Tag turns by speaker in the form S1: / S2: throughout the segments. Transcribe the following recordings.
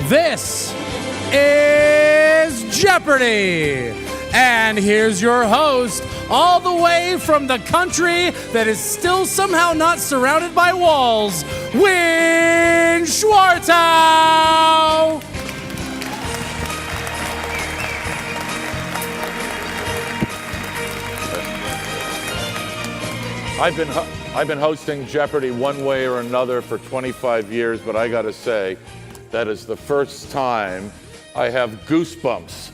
S1: This is Jeopardy! And here's your host, all the way from the country that is still somehow not surrounded by walls, Winn Schwartau!
S2: I've been hosting Jeopardy one way or another for 25 years, but I gotta say, that is the first time I have goosebumps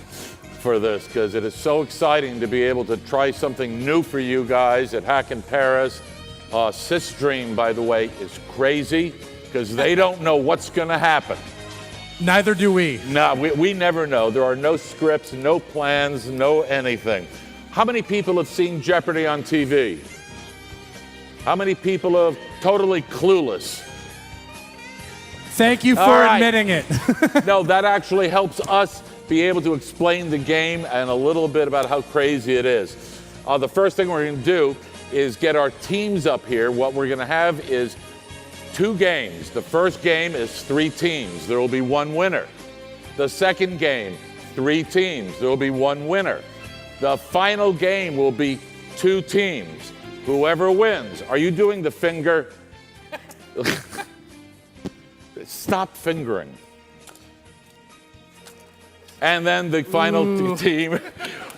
S2: for this, because it is so exciting to be able to try something new for you guys at Hack in Paris. Dream, by the way, is crazy, because they don't know what's gonna happen.
S1: Neither do we.
S2: No, we never know. There are no scripts, no plans, no anything. How many people have seen Jeopardy on TV? How many people are totally clueless?
S1: Thank you for admitting it.
S2: No, that actually helps us be able to explain the game and a little bit about how crazy it is. The first thing we're going to do is get our teams up here. What we're going to have is 2 games. The first game is 3 teams. There will be 1 winner. The second game, 3 teams. There will be 1 winner. The final game will be 2 teams. Whoever wins. Are you doing the finger? Stop fingering. And then the final team,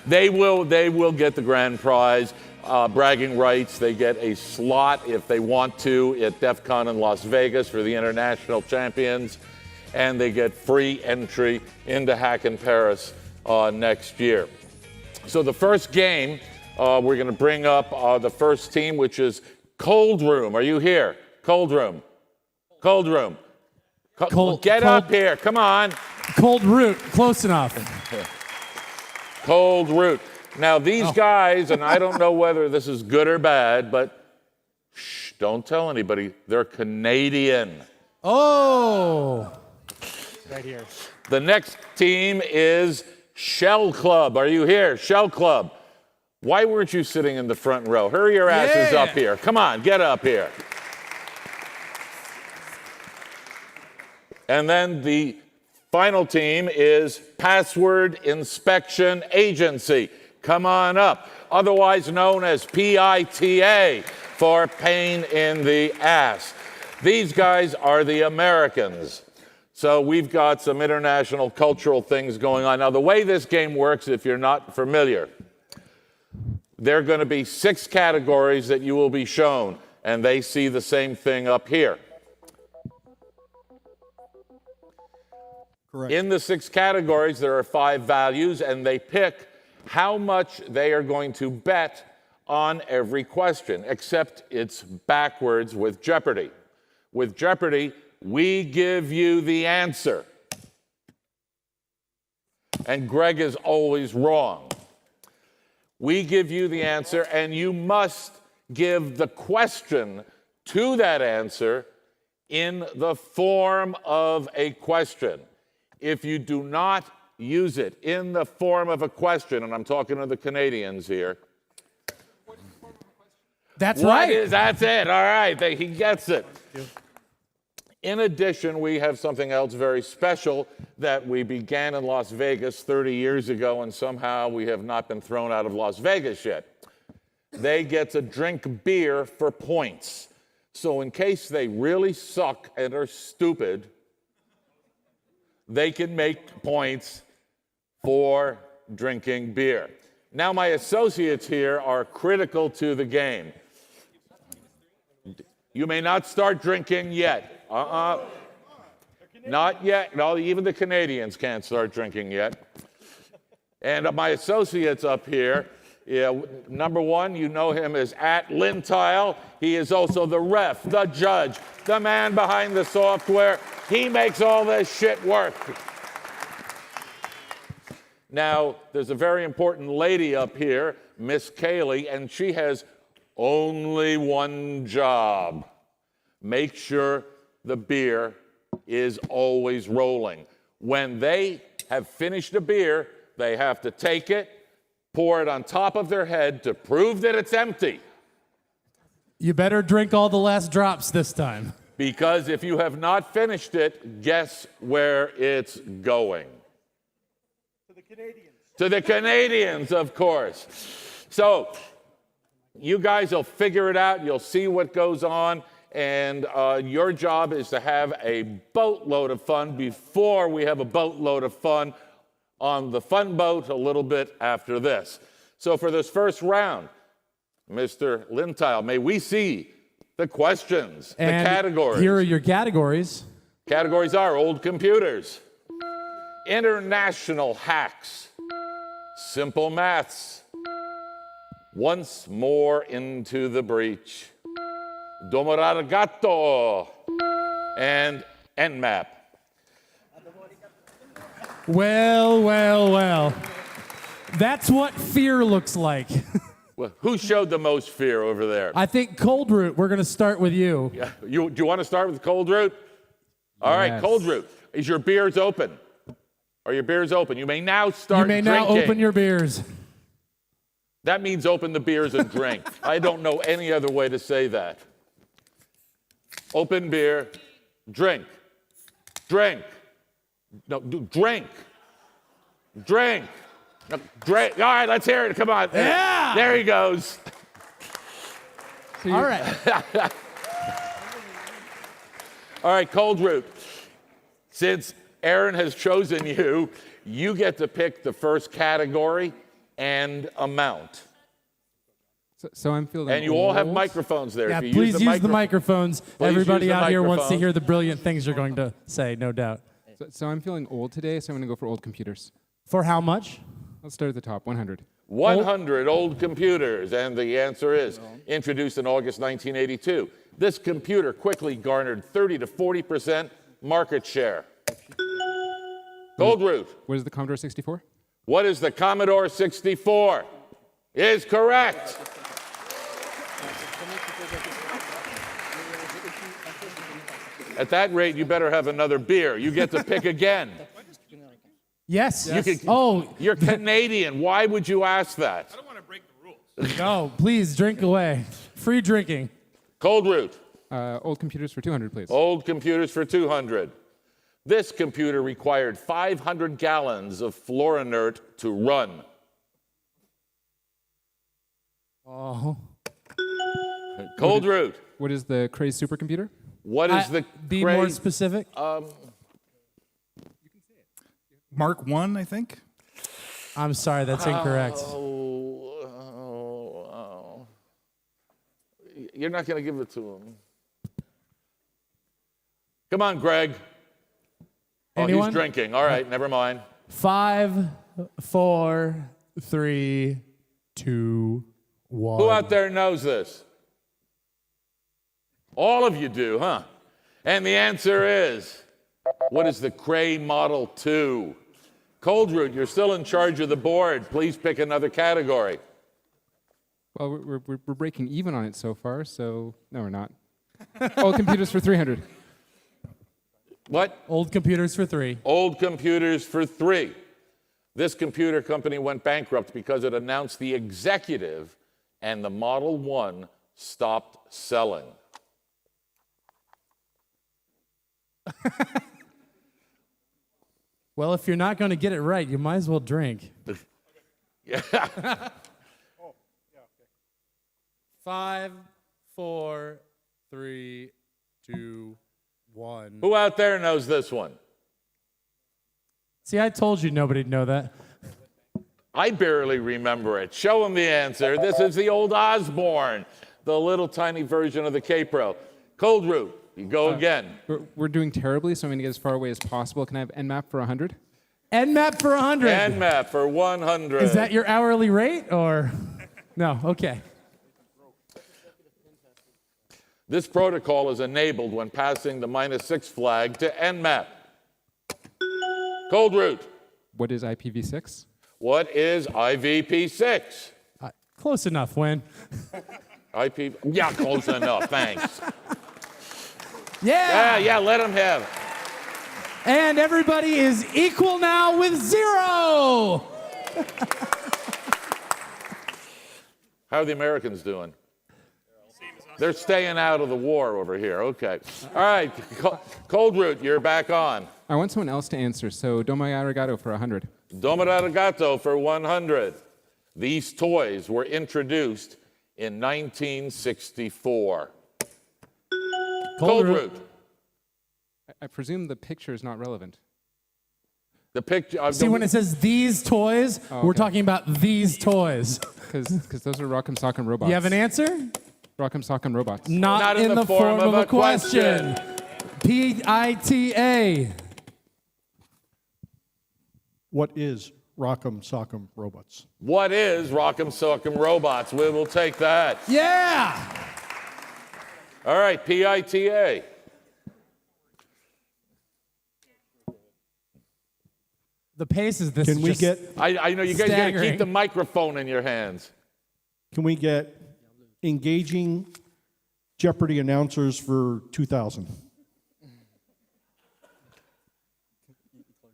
S2: they will get the grand prize, bragging rights. They get a slot if they want to at DEF CON in Las Vegas for the international champions, and they get free entry into Hack in Paris next year. So the first game, we're going to bring up the first team, which is Cold Room. Are you here? Cold Room. Cold Room. Get up here. Come on.
S1: Cold Root. Close enough.
S2: Cold Root. Now, these guys, and I don't know whether this is good or bad, but shh, don't tell anybody. They're Canadian.
S1: Oh.
S3: Right here.
S2: The next team is Shell Club. Are you here? Shell Club. Why weren't you sitting in the front row? Hurry your asses up here. Come on, get up here. And then the final team is Password Inspection Agency. Come on up. Otherwise known as PITA, for pain in the ass. These guys are the Americans. So we've got some international cultural things going on. Now, the way this game works, if you're not familiar, there are going to be 6 categories that you will be shown, and they see the same thing up here.
S1: Correct.
S2: In the 6 categories, there are 5 values, and they pick how much they are going to bet on every question, except it's backwards with Jeopardy. With Jeopardy, we give you the answer. And Greg is always wrong. We give you the answer, and you must give the question to that answer in the form of a question. If you do not use it in the form of a question, and I'm talking to the Canadians here.
S1: That's right.
S2: That's it. All right. He gets it. In addition, we have something else very special that we began in Las Vegas 30 years ago, and somehow we have not been thrown out of Las Vegas yet. They get to drink beer for points. So in case they really suck and are stupid, they can make points for drinking beer. Now, my associates here are critical to the game. You may not start drinking yet. Not yet. No, even the Canadians can't start drinking yet. And my associates up here, number 1, you know him as @Lintile. He is also the ref, the judge, the man behind the software. He makes all this shit work. Now, there's a very important lady up here, Miss Kaylee, and she has only one job. Make sure the beer is always rolling. When they have finished a beer, they have to take it, pour it on top of their head to prove that it's empty.
S1: You better drink all the last drops this time.
S2: Because if you have not finished it, guess where it's going?
S3: To the Canadians.
S2: To the Canadians, of course. So you guys will figure it out. You'll see what goes on. And your job is to have a boatload of fun before we have a boatload of fun on the fun boat a little bit after this. So for this first round, Mr. Lintile, may we see the questions,
S1: And
S2: the categories.
S1: Here are your categories.
S2: Categories are old computers, international hacks, simple maths, once more into the breach, Domoragato, and Nmap.
S1: Well. That's what fear looks like.
S2: Well, who showed the most fear over there?
S1: I think Cold Root, we're going to start with you.
S2: Yeah. Do you want to start with Cold Root? All right,
S4: Yes.
S2: Cold Root. Is your beers open? Are your beers open? You may now start
S1: You may
S2: drinking.
S1: now open your beers.
S2: That means open the beers and drink. I don't know any other way to say that. Open beer, drink. Drink. No, drink. Drink. No, drink. All right, let's hear it. Come on.
S1: Yeah.
S2: There he goes.
S1: All right.
S2: All right, Cold Root. Since Aaron has chosen you, you get to pick the first category and amount.
S4: So I'm feeling
S2: And you all have
S4: old.
S2: microphones there.
S1: Yeah,
S2: If you
S1: please use the
S2: micro-
S1: microphones.
S2: Please
S1: Everybody
S2: use the
S1: out here wants to
S2: microphones.
S1: hear the brilliant things you're going to say, no doubt.
S4: So I'm feeling old today, so I'm going to go for old computers.
S1: For how much?
S4: Let's start at the top, 100.
S2: 100 old computers, and the answer is introduced in August 1982. This computer quickly garnered 30 to 40% market share. Cold Root,
S4: What is the Commodore 64?
S2: what is the Commodore 64? Is correct. At that rate, you better have another beer. You get to pick again.
S1: Yes.
S2: You can-
S1: Oh,
S2: You're Canadian. Why would you ask that?
S1: no, please drink away. Free drinking.
S2: Cold Root,
S4: Old computers for 200, please.
S2: old computers for 200. This computer required 500 gallons of floor inert to run.
S1: Oh.
S2: Cold Root,
S4: What is the Cray supercomputer?
S2: what is the
S1: Be more specific.
S3: Mark 1, I think.
S1: I'm sorry, that's incorrect.
S2: You're not going to give it to him. Come on, Greg. Oh,
S1: Anyone?
S2: he's drinking. All right, never mind.
S1: 5, 4, 3, 2, 1.
S2: Who out there knows this? All of you do, huh? And the answer is, what is the Cray Model 2? Cold Root, you're still in charge of the board. Please pick another category.
S4: Well, we're breaking even on it so far, so no, we're not. Old computers for 300.
S2: What?
S1: Old computers for 3.
S2: Old computers for 3. This computer company went bankrupt because it announced the Executive and the Model 1 stopped selling.
S1: Well, if you're not going to get it right, you might as well drink.
S2: Yeah.
S1: 5, 4, 3, 2, 1.
S2: Who out there knows this one?
S1: See, I told you nobody'd know that.
S2: I barely remember it. Show him the answer. This is the old Osborne, the little tiny version of the K-Pro. Cold Root, you go again.
S4: We're doing terribly, so I'm going to get as far away as possible. Can I have Nmap for 100?
S1: Nmap for 100.
S2: Nmap for 100.
S1: Is that your hourly rate or? No, okay.
S2: This protocol is enabled when passing the -6 flag to Nmap. Cold Root,
S4: What is IPv6?
S2: what is IVP6?
S1: Close enough, Winn.
S2: Yeah, close enough, thanks.
S1: Yeah.
S2: Yeah, let him have.
S1: And everybody is equal now with 0.
S2: How are the Americans doing? They're staying out of the war over here. Okay. All right. Cold Root, you're back on.
S4: I want someone else to answer, so Domo Arigato for 100.
S2: Domo arigato for 100. These toys were introduced in 1964. Cold Root.
S4: I presume the picture is not relevant.
S2: The picture.
S1: See, when it says these toys, we're talking about these toys.
S4: Because those are Rock'em Sock'em Robots.
S1: You have an answer?
S4: Rock'em Sock'em Robots.
S1: Not in the form of a question. PITA.
S3: What is Rock'em Sock'em Robots?
S2: What is Rock'em Sock'em Robots? We will take that.
S1: Yeah.
S2: All right, PITA.
S1: The pace is this.
S3: Can we get?
S2: I know you guys got to
S1: Staggering.
S2: keep the microphone in your hands.
S3: Can we get engaging Jeopardy announcers for 2000?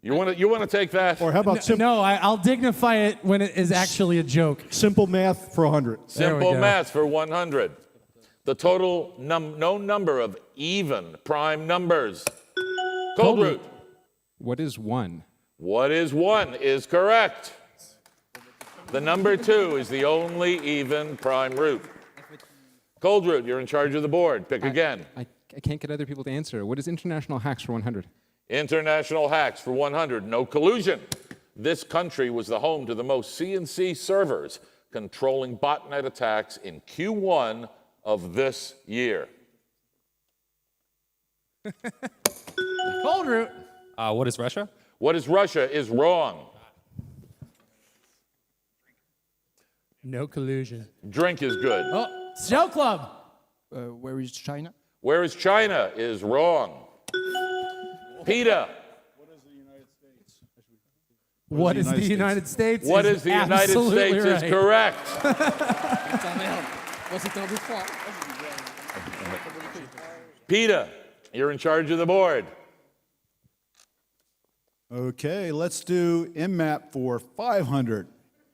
S2: You want to take that?
S3: Or how about
S1: No, I'll dignify it when it is actually a joke.
S3: simple math for 100?
S2: Simple
S1: go.
S2: math for 100. The total known number of even prime numbers. Cold Root.
S4: What is 1?
S2: What is 1 is correct. The number 2 is the only even prime root. Cold Root, you're in charge of the board. Pick again.
S4: I can't get other people to answer. What is international hacks for 100?
S2: International hacks for 100. No collusion. This country was the home to the most CNC servers controlling botnet attacks in Q1 of this year.
S1: Cold Root.
S5: What is Russia?
S2: What is Russia is wrong.
S1: No collusion.
S2: Drink is good.
S1: Oh, Show Club.
S6: Where is China?
S2: Where is China is wrong. PETA.
S1: What is the United States?
S2: What is the United States is
S1: right.
S2: correct. PETA, you're in charge of the board.
S7: Okay, let's do MMAP for 500.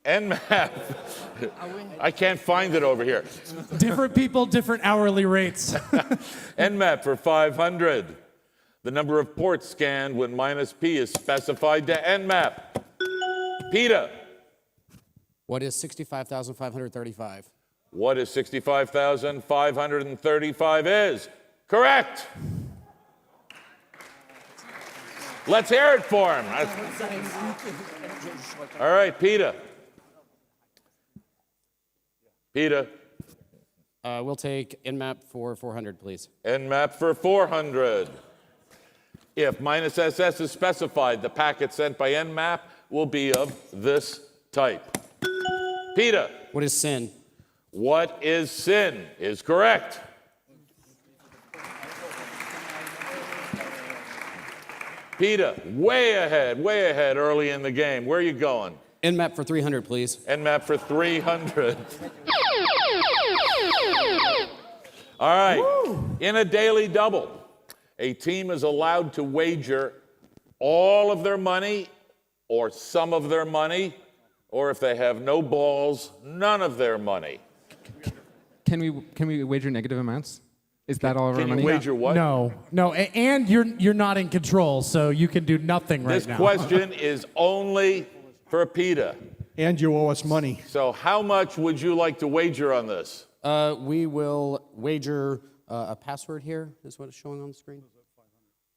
S2: NMAP. I can't find it over here.
S1: Different people, different hourly rates.
S2: NMAP for 500. The number of ports scanned when -P is specified to NMAP. PETA.
S6: What is 65,535?
S2: What is 65,535 is? Correct. Let's hear it for him. All right, PETA. PETA.
S6: We'll take NMAP for 400, please.
S2: NMAP for 400. If -SS is specified, the packet sent by NMAP will be of this type. PETA.
S6: What is SYN?
S2: What is SYN is correct. PETA, way ahead early in the game. Where are you going?
S6: NMAP for 300, please.
S2: NMAP for 300. All right. In a daily double, a team is allowed to wager all of their money or some of their money, or if they have no balls, none of their money.
S4: Can we wager negative amounts? Is that all of our
S2: Can
S4: money?
S2: you wager what?
S1: No, and you're not in control, so you can do nothing right now.
S2: This question is only for PETA.
S3: And you owe us money.
S2: So how much would you like to wager on this?
S6: We will wager a password here, is what it's showing on the screen.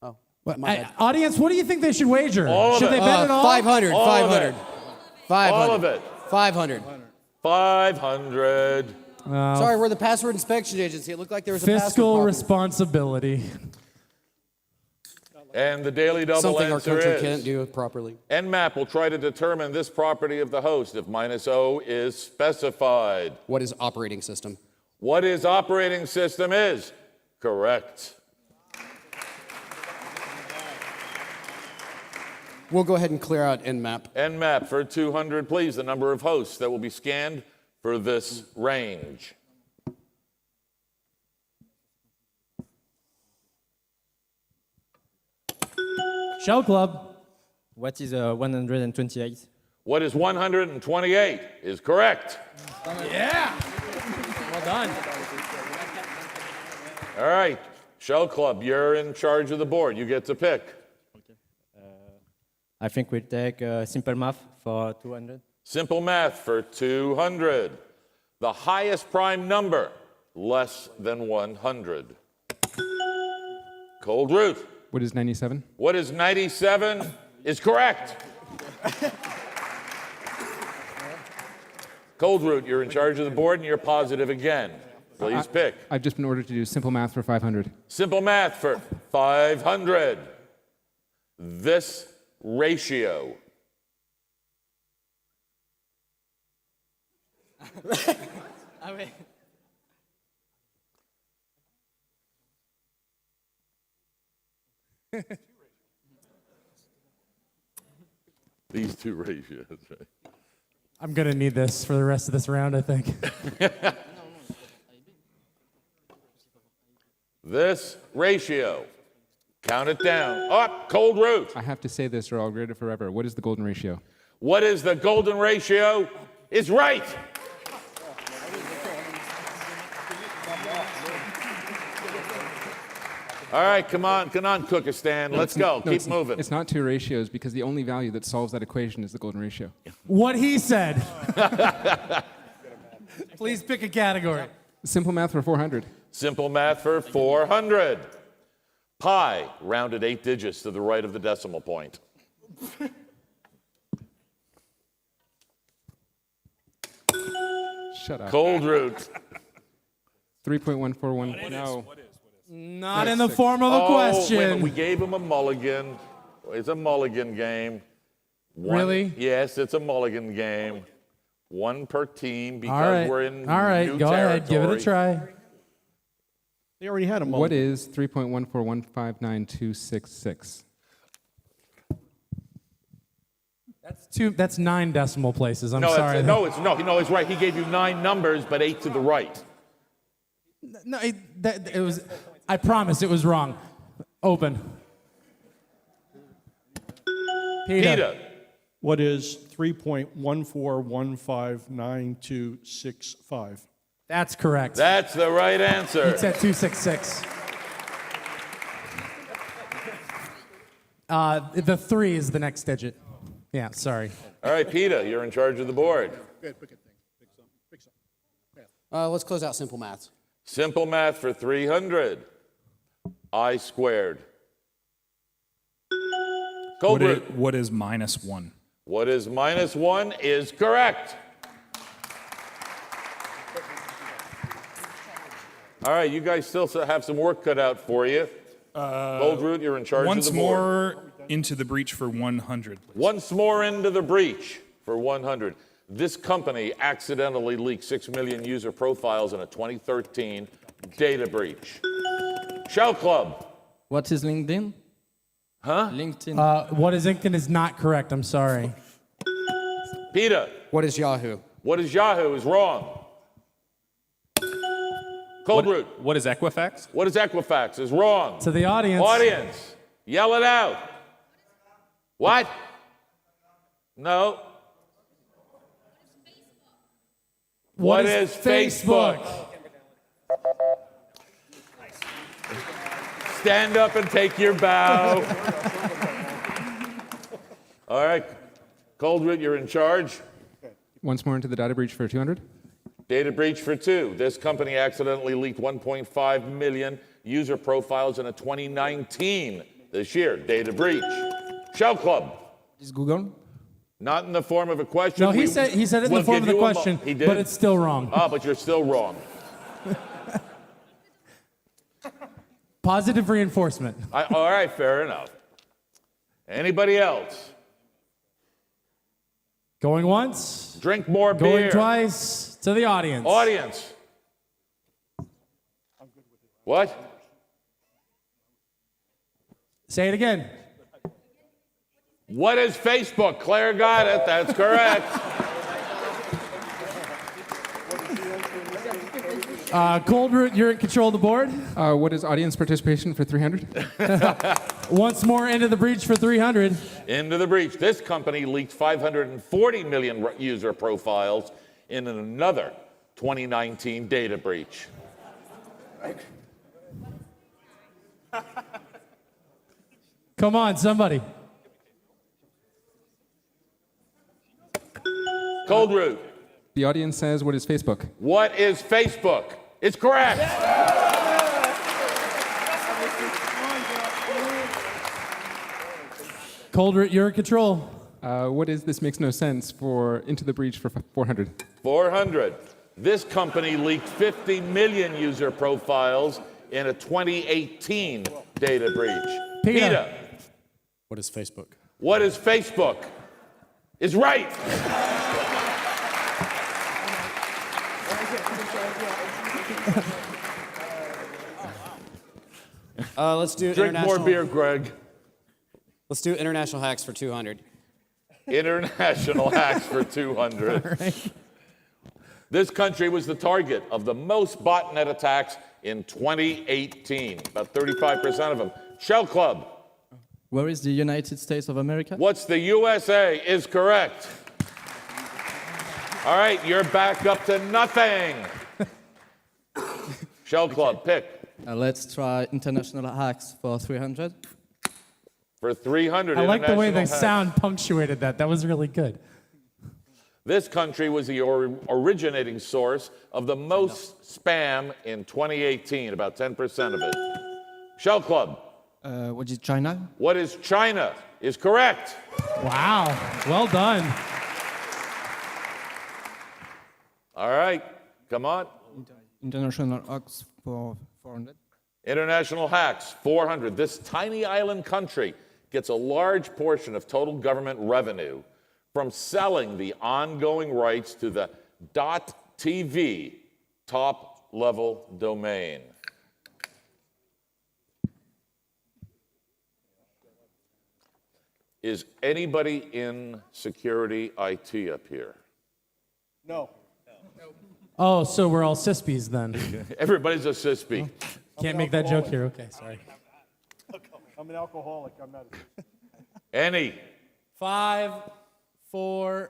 S6: Oh, my bad.
S1: Audience, what do you think they should wager?
S2: All of
S1: should
S2: it.
S1: they bet it all?
S6: 500,
S2: All of
S6: 500.
S2: it.
S6: 500.
S2: All of it.
S6: 500.
S2: 500.
S6: Sorry, we're the password inspection agency. It looked like there was a password
S1: Fiscal
S6: problem.
S1: responsibility.
S2: And the daily double
S6: Something our
S2: answer
S6: country
S2: is
S6: can't do properly.
S2: NMAP will try to determine this property of the host if -O is specified.
S6: What is operating system?
S2: What is operating system is correct.
S6: We'll go ahead and clear out NMAP.
S2: NMAP for 200, please. The number of hosts that will be scanned for this range.
S1: Show Club.
S5: What is 128?
S2: What is 128 is correct.
S1: Yeah. Well done.
S2: All right, Shell Club, you're in charge of the board. You get to pick.
S5: I think we'll take simple math for 200.
S2: Simple math for 200. The highest prime number, less than 100. Cold Root.
S4: What is 97?
S2: What is 97 is correct. Cold Root, you're in charge of the board and you're positive again. Please pick.
S4: I've just been ordered to do simple math for 500.
S2: Simple math for 500. This ratio. These two ratios, right?
S1: I'm going to need this for the rest of this round, I think.
S2: This ratio. Count it down. Up, Cold Root.
S4: I have to say this or I'll regret it forever. What is the golden ratio?
S2: What is the golden ratio? Is right. All right, come on, Cookistan. Let's go. Keep moving.
S4: It's not two ratios because the only value that solves that equation is the golden ratio.
S1: What he said. Please pick a category.
S4: Simple math for 400.
S2: Simple math for 400. Pi, rounded 8 digits to the right of the decimal point.
S4: Shut up.
S2: Cold Root.
S4: 3.141. No.
S1: Not in the form of a
S2: Wait,
S1: question.
S2: we gave him a mulligan. It's a mulligan game.
S1: Really?
S2: Yes, it's a mulligan game. One per team because
S1: All right.
S2: we're in
S1: All right,
S2: new
S1: go ahead. Give it a
S2: territory.
S1: try.
S3: They already had a mulligan.
S4: What is 3.14159.266?
S1: That's 9 decimal places. I'm
S2: No,
S1: sorry.
S2: it's right. He gave you 9 numbers, but 8 to the right.
S1: No, it was. I promise it was wrong. Open.
S2: Peter.
S3: What is 3.14159265?
S1: That's correct.
S2: That's the right answer.
S1: It's at 266. The 3 is the next digit. Yeah, sorry.
S2: All right, Peter, you're in charge of the board.
S6: Let's close out simple math.
S2: Simple math for 300. I squared. Cold Root.
S8: What is -1?
S2: What is -1 is correct. All right, you guys still have some work cut out for you. Cold Root, you're in charge of
S8: Once
S2: the board.
S8: more into the breach for 100. Please.
S2: Once more into the breach for 100. This company accidentally leaked 6 million user profiles in a 2013 data breach. Shell Club.
S5: What is LinkedIn?
S2: Huh?
S5: LinkedIn.
S1: What is LinkedIn is not correct. I'm sorry.
S2: Peter.
S6: What is Yahoo?
S2: What is Yahoo is wrong. Cold Root.
S5: What is Equifax?
S2: What is Equifax is wrong.
S1: To the audience.
S2: Audience, yell it out. What? No. What is Facebook? Stand up and take your bow. All right. Cold Root, you're in charge.
S4: Once more into the data breach for 200.
S2: Data breach for 2. This company accidentally leaked 1.5 million user profiles in a 2019, this year, data breach. Shell Club.
S5: Is Google?
S2: Not in the form of a question.
S1: No, he said it in
S2: we'll
S1: the form of
S2: give
S1: the
S2: you a
S1: question,
S2: he did?
S1: but it's still wrong.
S2: Oh, but you're still wrong.
S1: Positive reinforcement.
S2: All right, fair enough. Anybody else?
S1: Going once.
S2: Drink more
S1: Going
S2: beer.
S1: twice. To the audience.
S2: Audience. What?
S1: Say it again.
S2: What is Facebook? Claire got it. That's correct.
S1: Cold Root, you're in control of the board.
S4: What is audience participation for 300?
S1: Once more into the breach for 300.
S2: Into the breach. This company leaked 540 million user profiles in another 2019 data breach.
S1: Come on, somebody.
S2: Cold Root.
S4: The audience says, what is Facebook?
S2: What is Facebook? It's correct.
S1: Coldred, you're in control.
S4: What is This Makes No Sense for Into the Breach for 400?
S2: 400. This company leaked 50 million user profiles in a 2018 data breach.
S1: PETA.
S6: What is Facebook?
S2: What is Facebook? Is right.
S6: Let's do
S2: Drink more
S6: international.
S2: beer, Greg.
S6: Let's do international hacks for 200.
S2: International hacks for 200. This country was the target of the most botnet attacks in 2018, about 35% of them. Shell Club.
S5: Where is the United States of America?
S2: What's the USA is correct. All right, you're back up to nothing. Shell Club, pick.
S5: Let's try international hacks for 300.
S2: For 300
S1: I like the way the
S2: international hacks.
S1: sound punctuated that. That was really good.
S2: This country was the originating source of the most spam in 2018, about 10% of it. Shell Club.
S5: What is China?
S2: What is China is correct.
S1: Wow. Well done.
S2: All right, come on.
S5: International hacks for 400.
S2: International hacks, 400. This tiny island country gets a large portion of total government revenue from selling the ongoing rights to the .tv top-level domain. Is anybody in security IT up here?
S3: No.
S1: Oh, so we're all CISPs then.
S2: Everybody's a CISP.
S1: Can't make that joke here. Okay, sorry.
S3: I'm an alcoholic. I'm not.
S2: Any?
S1: 5, 4,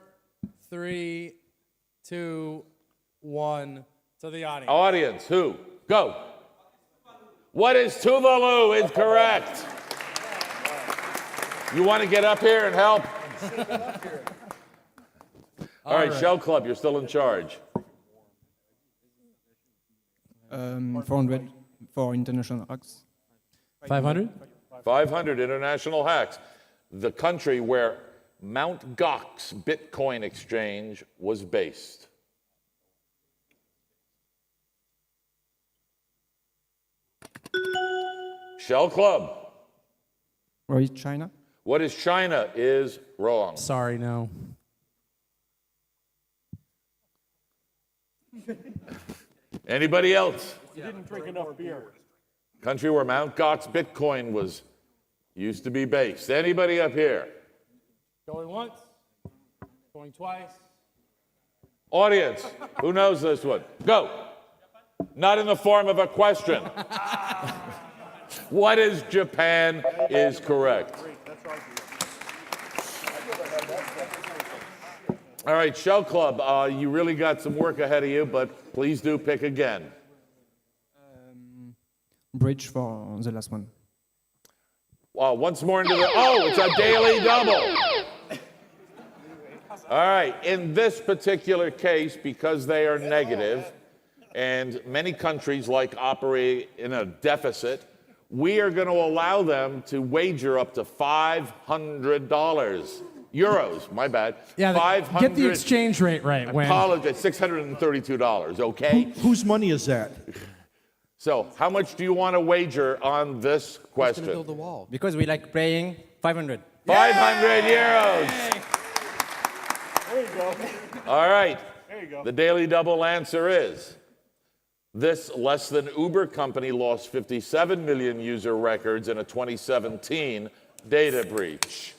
S1: 3, 2, 1. To the audience.
S2: Audience, who? Go. What is Tuvalu is correct. You want to get up here and help? All right, Shell Club, you're still in charge.
S5: 400 for international hacks.
S1: 500?
S2: 500 international hacks. The country where Mt. Gox Bitcoin exchange was based. Shell Club.
S5: Where is China?
S2: What is China is wrong.
S1: Sorry, no.
S2: Anybody else?
S3: You didn't drink enough beer.
S2: Country where Mt. Gox Bitcoin was used to be based. Anybody up here?
S1: Going once. Going twice.
S2: Audience, who knows this one? Go. Not in the form of a question. What is Japan is correct. All right, Shell Club, you really got some work ahead of you, but please do pick again.
S5: Bridge for the last one.
S2: Once more into the, it's a daily double. All right, in this particular case, because they are negative, and many countries operate in a deficit, we are going to allow them to wager up to $500. Euros, my bad.
S1: Yeah,
S2: 500,
S1: get the exchange rate right, Winn.
S2: apologize, $632, okay?
S7: Whose money is that?
S2: So, how much do you want to wager on this
S6: Who's
S2: question?
S6: going to build the wall? Because we like playing 500.
S2: 500 euros.
S3: There you go.
S2: All right.
S3: There you go.
S2: The daily double answer is this less than Uber company lost 57 million user records in a 2017 data breach.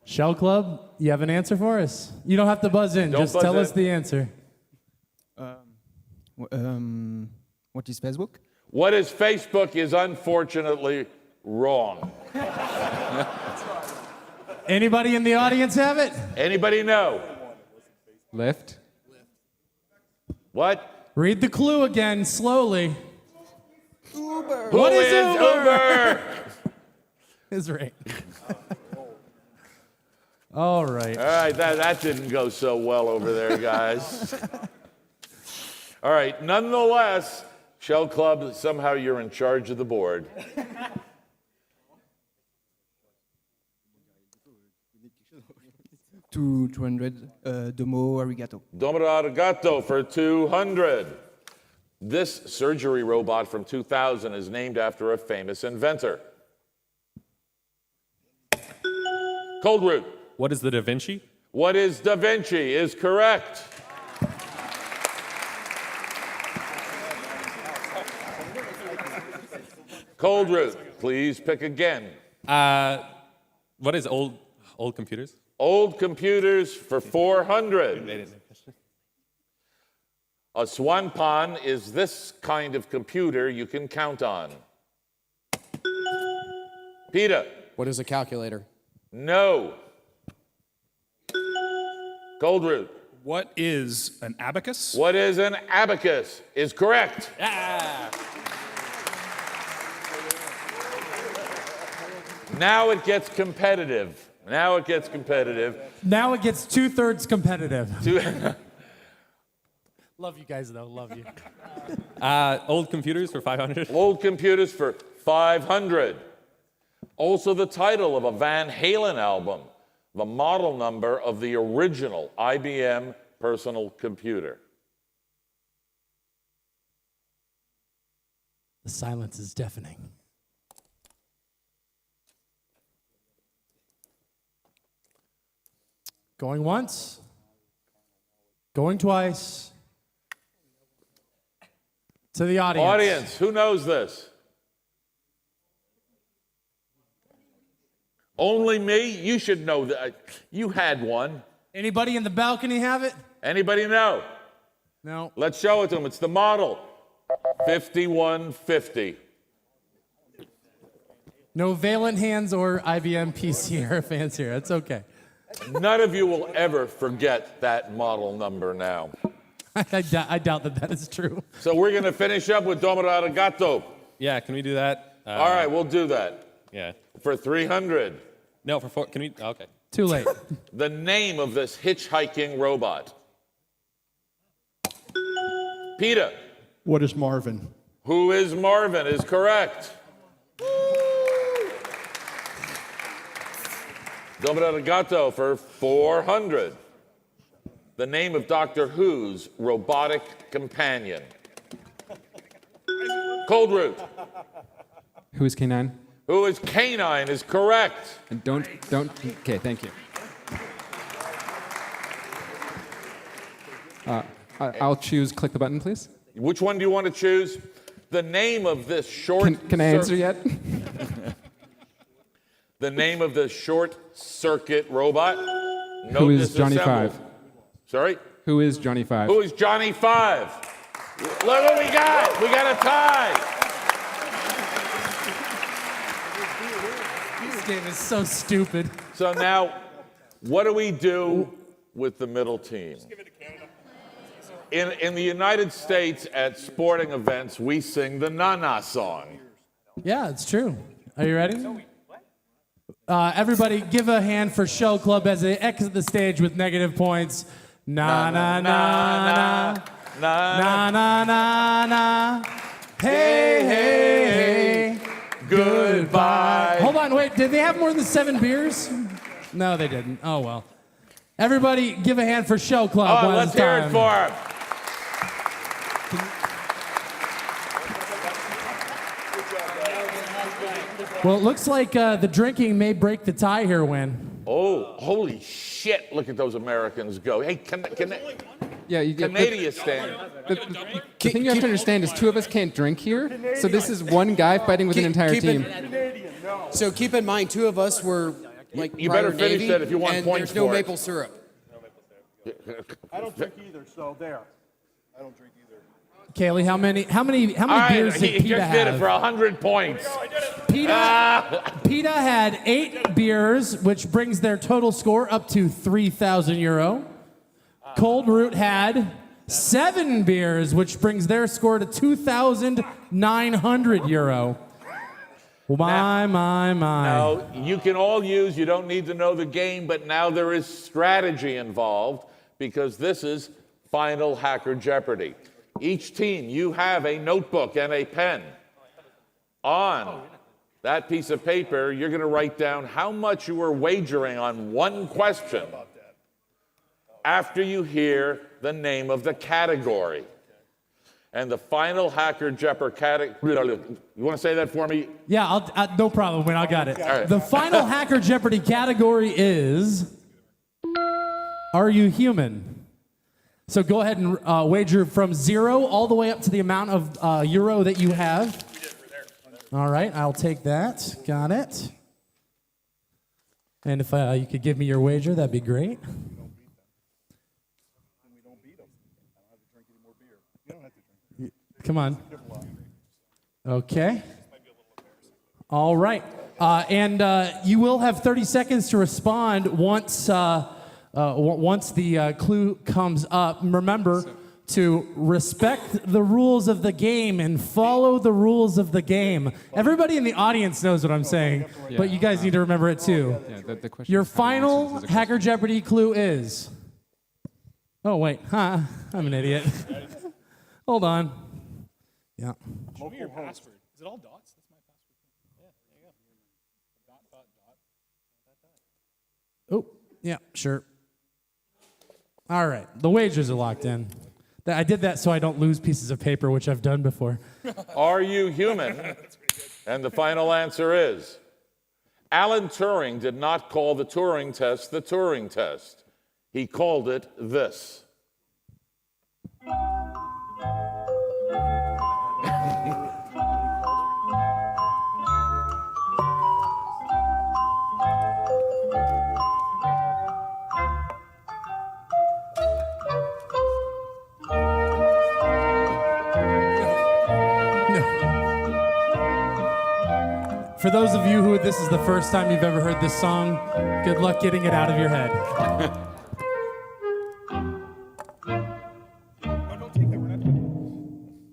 S1: Shell Club, you have an answer for us? You don't have to buzz in.
S2: Don't
S1: Just
S2: buzz
S1: tell
S2: in.
S1: us the answer.
S5: What is Facebook?
S2: What is Facebook is unfortunately wrong.
S1: Anybody in the audience have it?
S2: Anybody know?
S4: Lift.
S2: What?
S1: Read the clue again slowly.
S2: Who
S1: What is
S2: is Uber?
S1: Is right. All right.
S2: All right, that didn't go so well over there, guys. All right, nonetheless, Shell Club, somehow you're in charge of the board.
S5: 200. Domo arigato.
S2: Domo arigato for 200. This surgery robot from 2000 is named after a famous inventor. Cold Root.
S9: What is the Da Vinci?
S2: What is Da Vinci is correct. Cold Root, please pick again.
S9: What is old computers?
S2: Old computers for 400. A swanpan is this kind of computer you can count on. PETA.
S6: What is a calculator?
S2: No. Cold Root.
S8: What is an abacus?
S2: What is an abacus is correct. Now it gets competitive. Now it gets competitive.
S1: Now it gets 2/3 competitive.
S2: To-
S1: Love you guys, though. Love you.
S9: Old computers for 500.
S2: Old computers for 500. Also the title of a Van Halen album, the model number of the original IBM personal computer.
S1: The silence is deafening. Going once. Going twice. To the audience.
S2: Audience, who knows this? Only me? You should know that. You had one.
S1: Anybody in the balcony have it?
S2: Anybody know?
S1: No.
S2: Let's show it to them. It's the model 5150.
S1: No Valent hands or IBM PC era fans here. That's okay.
S2: None of you will ever forget that model number now.
S1: I doubt that is true.
S2: So we're going to finish up with Domo arigato.
S9: Yeah, can we do that?
S2: All right, we'll do that.
S9: Yeah.
S2: For 300.
S9: No, for 4. Can we? Okay.
S1: Too late.
S2: The name of this hitchhiking robot. PETA.
S3: What is Marvin?
S2: Who is Marvin is correct. Domo arigato for 400. The name of Doctor Who's robotic companion. Cold Root.
S4: Who is K9?
S2: Who is Canine is correct.
S4: And don't. Okay, thank you. I'll choose. Click the button, please.
S2: Which one do you want to choose? The name of this short...
S4: Can I answer yet?
S2: The name of the short circuit robot?
S4: Who is Johnny
S2: disassembled.
S4: 5?
S2: Sorry?
S4: Who is Johnny 5?
S2: Who is Johnny 5? Look what we got. We got a tie.
S1: This game is so stupid.
S2: So now, what do we do with the middle team? In the United States, at sporting events, we sing the Na-Na song.
S1: Yeah, it's true. Are you ready? Everybody give a hand for Shell Club as they exit the stage with negative points. Na na na na na na na na. Hey hey hey. Goodbye. Hold on, wait. Did they have more than 7 beers? No, they didn't. Oh well. Everybody, give a hand for Shell Club.
S2: Oh, let's hear it for him.
S1: Well, it looks like the drinking may break the tie here, Winn.
S2: Oh, holy shit! Look at those Americans go. Hey,
S4: Yeah, you get
S2: Canadian stand.
S4: The thing you have to understand is 2 of us can't drink here, so this is one guy fighting with an entire team.
S6: So keep in mind, 2 of us were like
S2: You
S6: prior
S2: better finish
S6: Navy,
S2: that if you want
S6: and
S2: points
S6: there's no
S2: for it.
S6: maple syrup.
S3: I don't drink either, so there. I don't drink either.
S1: Kaylee, how many
S2: All right,
S1: beers did
S2: he
S1: PETA
S2: just did it
S1: have?
S2: for 100 points.
S1: PETA had 8 beers, which brings their total score up to €3,000. Cold Root had 7 beers, which brings their score to 2,900 euro. My.
S2: Now, you can all use, you don't need to know the game, but now there is strategy involved because this is Final Hacker Jeopardy. Each team, you have a notebook and a pen. On that piece of paper, you're going to write down how much you were wagering on one question after you hear the name of the category. And the Final Hacker Jeopardy category, you want to say that for me?
S1: Yeah, no problem, Winn, I got it.
S2: right.
S1: The Final Hacker Jeopardy category is, are you human? So go ahead and wager from 0 all the way up to the amount of euro that you have. All right, I'll take that. Got it. And if you could give me your wager, that'd be great. Come on. Okay. All right. And you will have 30 seconds to respond once the clue comes up. Remember to respect the rules of the game and follow the rules of the game. Everybody in the audience knows what I'm saying, but you guys need to remember it too.
S4: Yeah, the question
S1: Your
S4: is how many
S1: final
S4: answers is a
S1: Hacker Jeopardy clue is... Oh, wait. I'm an idiot. Hold on. Yeah.
S8: Show me your password. Is it all dots? That's my password. Yeah, there you go.
S1: Oh, yeah, sure. All right. The wagers are locked in. I did that so I don't lose pieces of paper, which I've done before.
S2: Are you human? And the final answer is, Alan Turing did not call the Turing test the Turing test. He called it this.
S1: For those of you who this is the first time you've ever heard this song, good luck getting it out of your head.
S8: Don't take that. We're not doing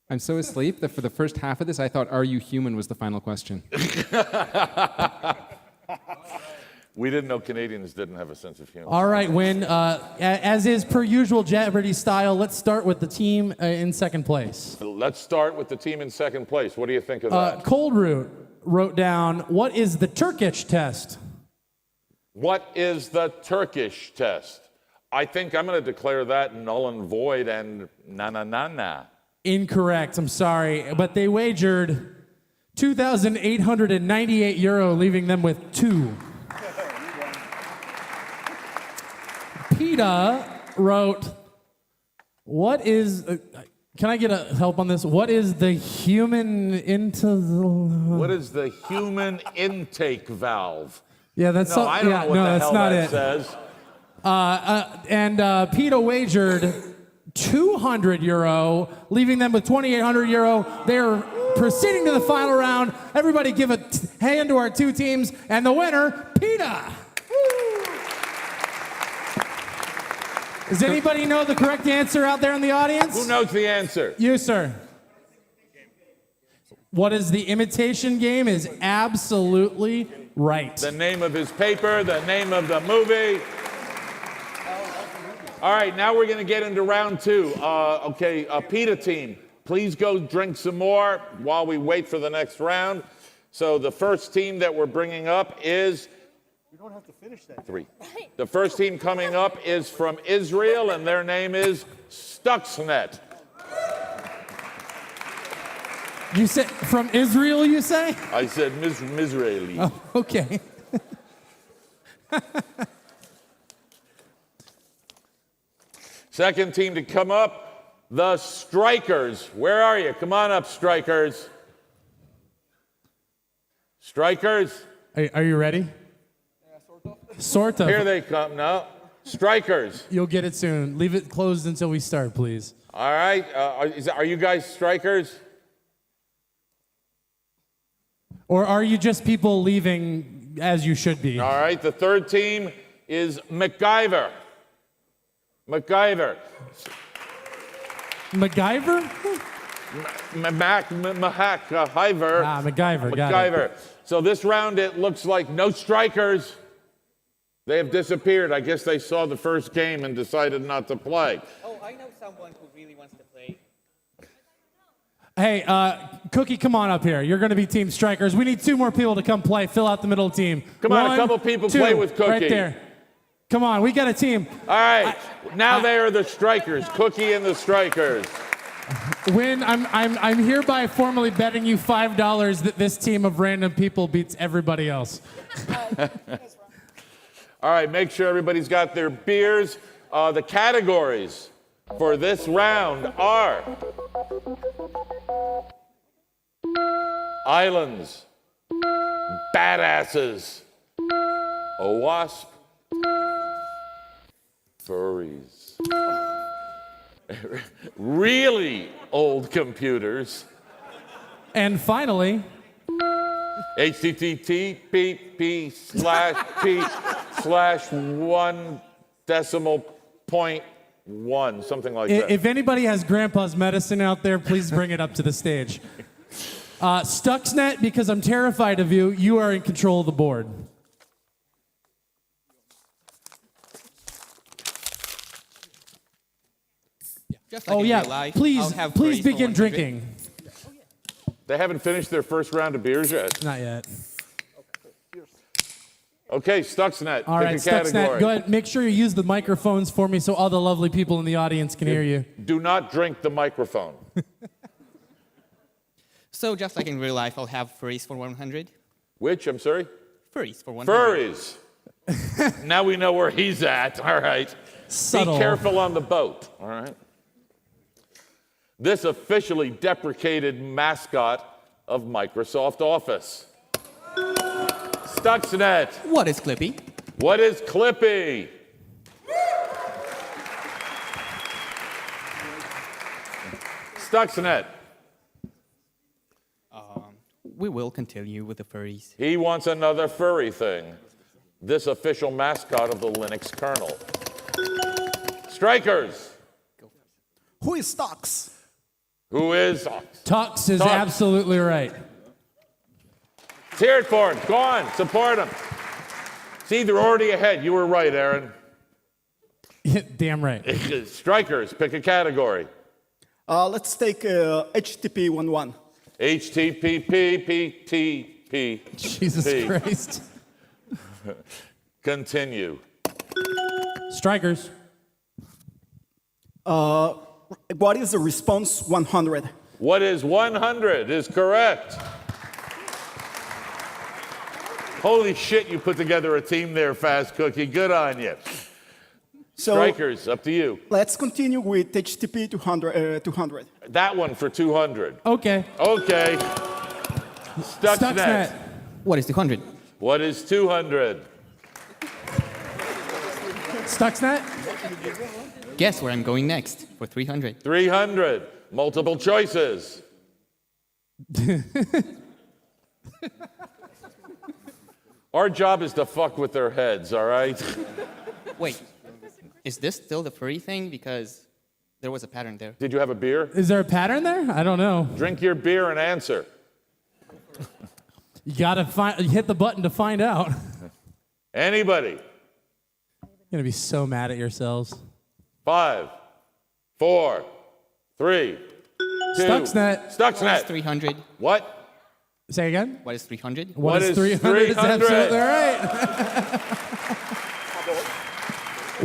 S4: I'm so asleep that for the first half of this, I thought, are you human was the final question.
S2: We didn't know Canadians didn't have a sense of humor.
S1: All right, Winn, as is per usual Jeopardy style, let's start with the team in second place.
S2: Let's start with the team in second place. What do you think of that?
S1: Cold Root wrote down, what is the Turkish test?
S2: What is the Turkish test? I think I'm going to declare that null and void and na.
S1: Incorrect, I'm sorry, but they wagered 2,898 euro, leaving them with 2. PETA wrote, what is, can I get a help on this? What is the human
S2: What is the human intake valve?
S1: Yeah, that's
S2: No, I don't know what the hell that says.
S1: And PETA wagered 200 euro, leaving them with 2,800 euro. They're proceeding to the final round. Everybody give a hand to our two teams, and the winner, PETA. Does anybody know the correct answer out there in the audience?
S2: Who knows the answer?
S1: You, sir. What is the imitation game is absolutely right.
S2: The name of his paper, the name of the movie. All right, now we're going to get into round 2. PETA team, please go drink some more while we wait for the next round. So the first team that we're bringing up is...
S3: You don't have to finish that.
S2: 3. The first team coming up is from Israel, and their name is Stuxnet.
S1: You said from Israel, you say?
S2: I said Mizraeli.
S1: Oh, okay.
S2: Second team to come up, the Strikers. Where are you? Come on up, Strikers. Strikers?
S1: Are you ready? Sort of.
S2: Here they come now. Strikers.
S1: You'll get it soon. Leave it closed until we start, please.
S2: All right. Are you guys Strikers?
S1: Or are you just people leaving as you should be.
S2: All right, the third team is MacGyver. MacGyver.
S1: MacGyver?
S2: MacGyver.
S1: Ah, MacGyver, got it.
S2: MacGyver. So this round, it looks like no strikers. They have disappeared. I guess they saw the first game and decided not to play.
S10: Oh, I know someone who really wants to play.
S1: Hey, Cookie, come on up here. You're going to be team strikers. We need 2 more people to come play. Fill out the middle team.
S2: Come on, a
S1: 1,
S2: couple people
S1: 2,
S2: play with Cookie.
S1: Right there. Come on, we got a team.
S2: All right, now they are the strikers. Cookie and the strikers.
S1: Winn, I'm hereby formally betting you $5 that this team of random people beats everybody else.
S2: All right, make sure everybody's got their beers. The categories for this round are islands, badasses, a wasp, furries, really old computers,
S1: And finally,
S2: http://p/1.1, something like that.
S1: if anybody has grandpa's medicine out there, please bring it up to the stage. Stuxnet, because I'm terrified of you, you are in control of the board.
S10: Just like in real life, I'll have
S1: please
S10: furries for
S1: begin
S10: 100.
S1: drinking.
S2: They haven't finished their first round of beers yet.
S1: Not yet.
S2: Okay, Stuxnet,
S1: All
S2: pick
S1: right,
S2: a category.
S1: Stuxnet, go ahead. Make sure you use the microphones for me so all the lovely people in the audience can hear you.
S2: Do not drink the microphone.
S10: So just like in real life, I'll have furries for 100.
S2: Which, I'm sorry?
S10: Furries for 100.
S2: Furries. Now we know where he's at, all right.
S1: Subtle.
S2: Be careful on the boat, all right? This officially deprecated mascot of Microsoft Office. Stuxnet.
S10: What is Clippy?
S2: What is Clippy? Stuxnet.
S10: We will continue with the furries.
S2: He wants another furry thing. This official mascot of the Linux kernel. Strikers.
S7: Who is Stux?
S2: Who is?
S1: Tux is
S2: Tux.
S1: absolutely right.
S2: Let's hear it for him. Go on, support him. See, they're already ahead. You were right, Aaron.
S1: Damn right.
S2: Strikers, pick a category.
S7: Let's take HTTP:11.
S2: HTTP.
S1: Jesus Christ.
S2: Continue.
S1: Strikers.
S7: What is the response 100?
S2: What is 100 is correct. Holy shit, you put together a team there, Fast Cookie. Good on you.
S7: So
S2: Strikers, up to you.
S7: let's continue with HTTP 200.
S2: That one for 200.
S1: Okay.
S2: Okay. Stuxnet.
S10: What is 200?
S2: What is 200?
S1: Stuxnet.
S10: Guess where I'm going next for 300.
S2: 300. Multiple choices. Our job is to fuck with their heads, all right?
S10: Wait, is this still the furry thing? Because there was a pattern there.
S2: Did you have a beer?
S1: Is there a pattern there? I don't know.
S2: Drink your beer and answer.
S1: You gotta hit the button to find out.
S2: Anybody?
S1: You're gonna be so mad at yourselves.
S2: 5, 4, 3, 2.
S1: Stuxnet.
S10: What is
S2: Stuxnet.
S10: 300?
S2: What?
S1: Say again.
S10: What is 300?
S2: What is
S1: 300? Is
S2: 300?
S1: absolutely right.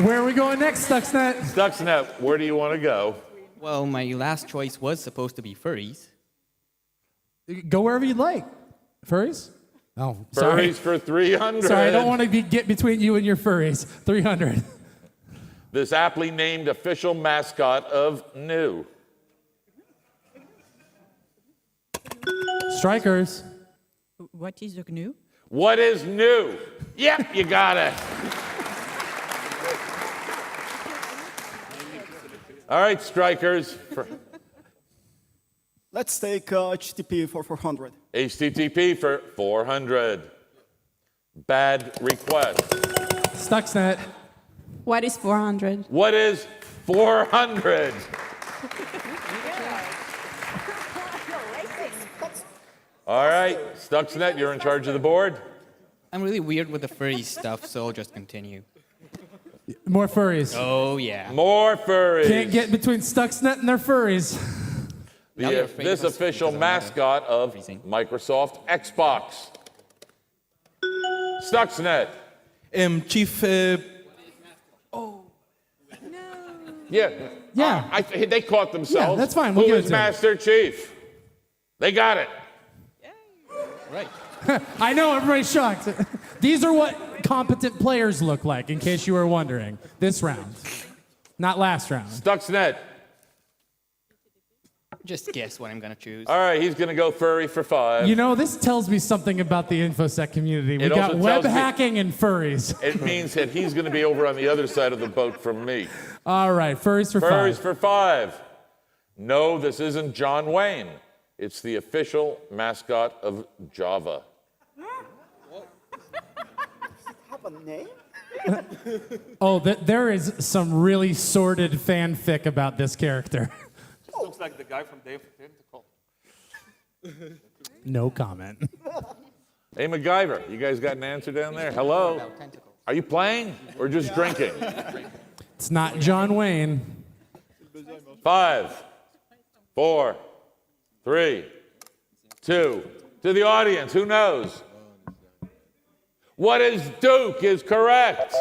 S1: Where are we going next, Stuxnet?
S2: Stuxnet, where do you want to go?
S10: Well, my last choice was supposed to be furries.
S1: Go wherever you'd like. Furries? Oh, sorry.
S2: Furries for 300.
S1: Sorry, I don't want to get between you and your furries. 300.
S2: This aptly named official mascot of New.
S1: Strikers.
S11: What is the GNU?
S2: What is new? Yep, you got it. All right, strikers.
S7: Let's take HTTP for 400.
S2: HTTP for 400. Bad request.
S1: Stuxnet.
S11: What is 400?
S2: What is 400? All right, Stuxnet, you're in charge of the board.
S10: I'm really weird with the furry stuff, so I'll just continue.
S1: More furries.
S10: Oh, yeah.
S2: More furries.
S1: Can't get between Stuxnet and their furries.
S2: This official mascot of Microsoft Xbox. Stuxnet.
S5: Chief.
S2: Yeah. They caught themselves.
S1: Yeah, that's fine. We'll
S2: Who
S1: give it
S2: is
S1: to them.
S2: Master Chief? They got it.
S10: Right.
S1: I know, everybody's shocked. These are what competent players look like, in case you were wondering. This round. Not last round.
S2: Stuxnet.
S10: Just guess what I'm going to choose.
S2: All right, he's going to go furry for 5.
S1: You know, this tells me something about the InfoSec community. We
S2: It
S1: got
S2: also
S1: web
S2: tells me-
S1: hacking and furries.
S2: It means that he's going to be over on the other side of the boat from me.
S1: All right, furries for
S2: Furries
S1: 5.
S2: for 5. No, this isn't John Wayne. It's the official mascot of Java.
S1: Oh, there is some really sordid fanfic about this character.
S8: Looks like the guy from Day of the Tentacle.
S1: No comment.
S2: Hey, MacGyver, you guys got an answer down there? Hello? Are you playing or just drinking?
S1: It's not John Wayne.
S2: 5, 4, 3, 2. To the audience, who knows? What is Duke is correct.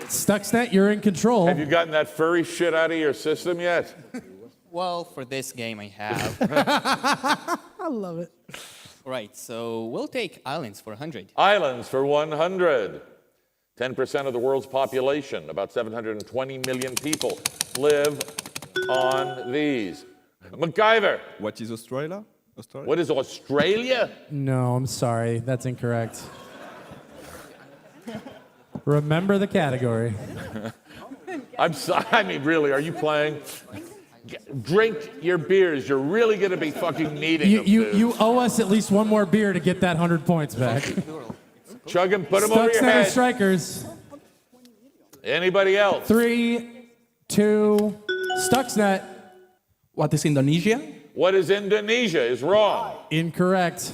S1: Stuxnet, you're in control.
S2: Have you gotten that furry shit out of your system yet?
S10: Well, for this game, I have.
S1: I love it.
S10: Right, so we'll take islands for 100.
S2: Islands for 100. 10% of the world's population, about 720 million people, live on these. MacGyver.
S5: What is Australia?
S2: What is Australia?
S1: No, I'm sorry. That's incorrect. Remember the category.
S2: I'm sorry. I mean, really, are you playing? Drink your beers. You're really going to be fucking needing them, dude.
S1: You owe us at least one more beer to get that 100 points back.
S2: Chug them, put them over your
S1: Stuxnet or
S2: head.
S1: Strikers.
S2: Anybody else?
S1: 3, 2, Stuxnet.
S5: What is Indonesia?
S2: What is Indonesia is wrong.
S1: Incorrect.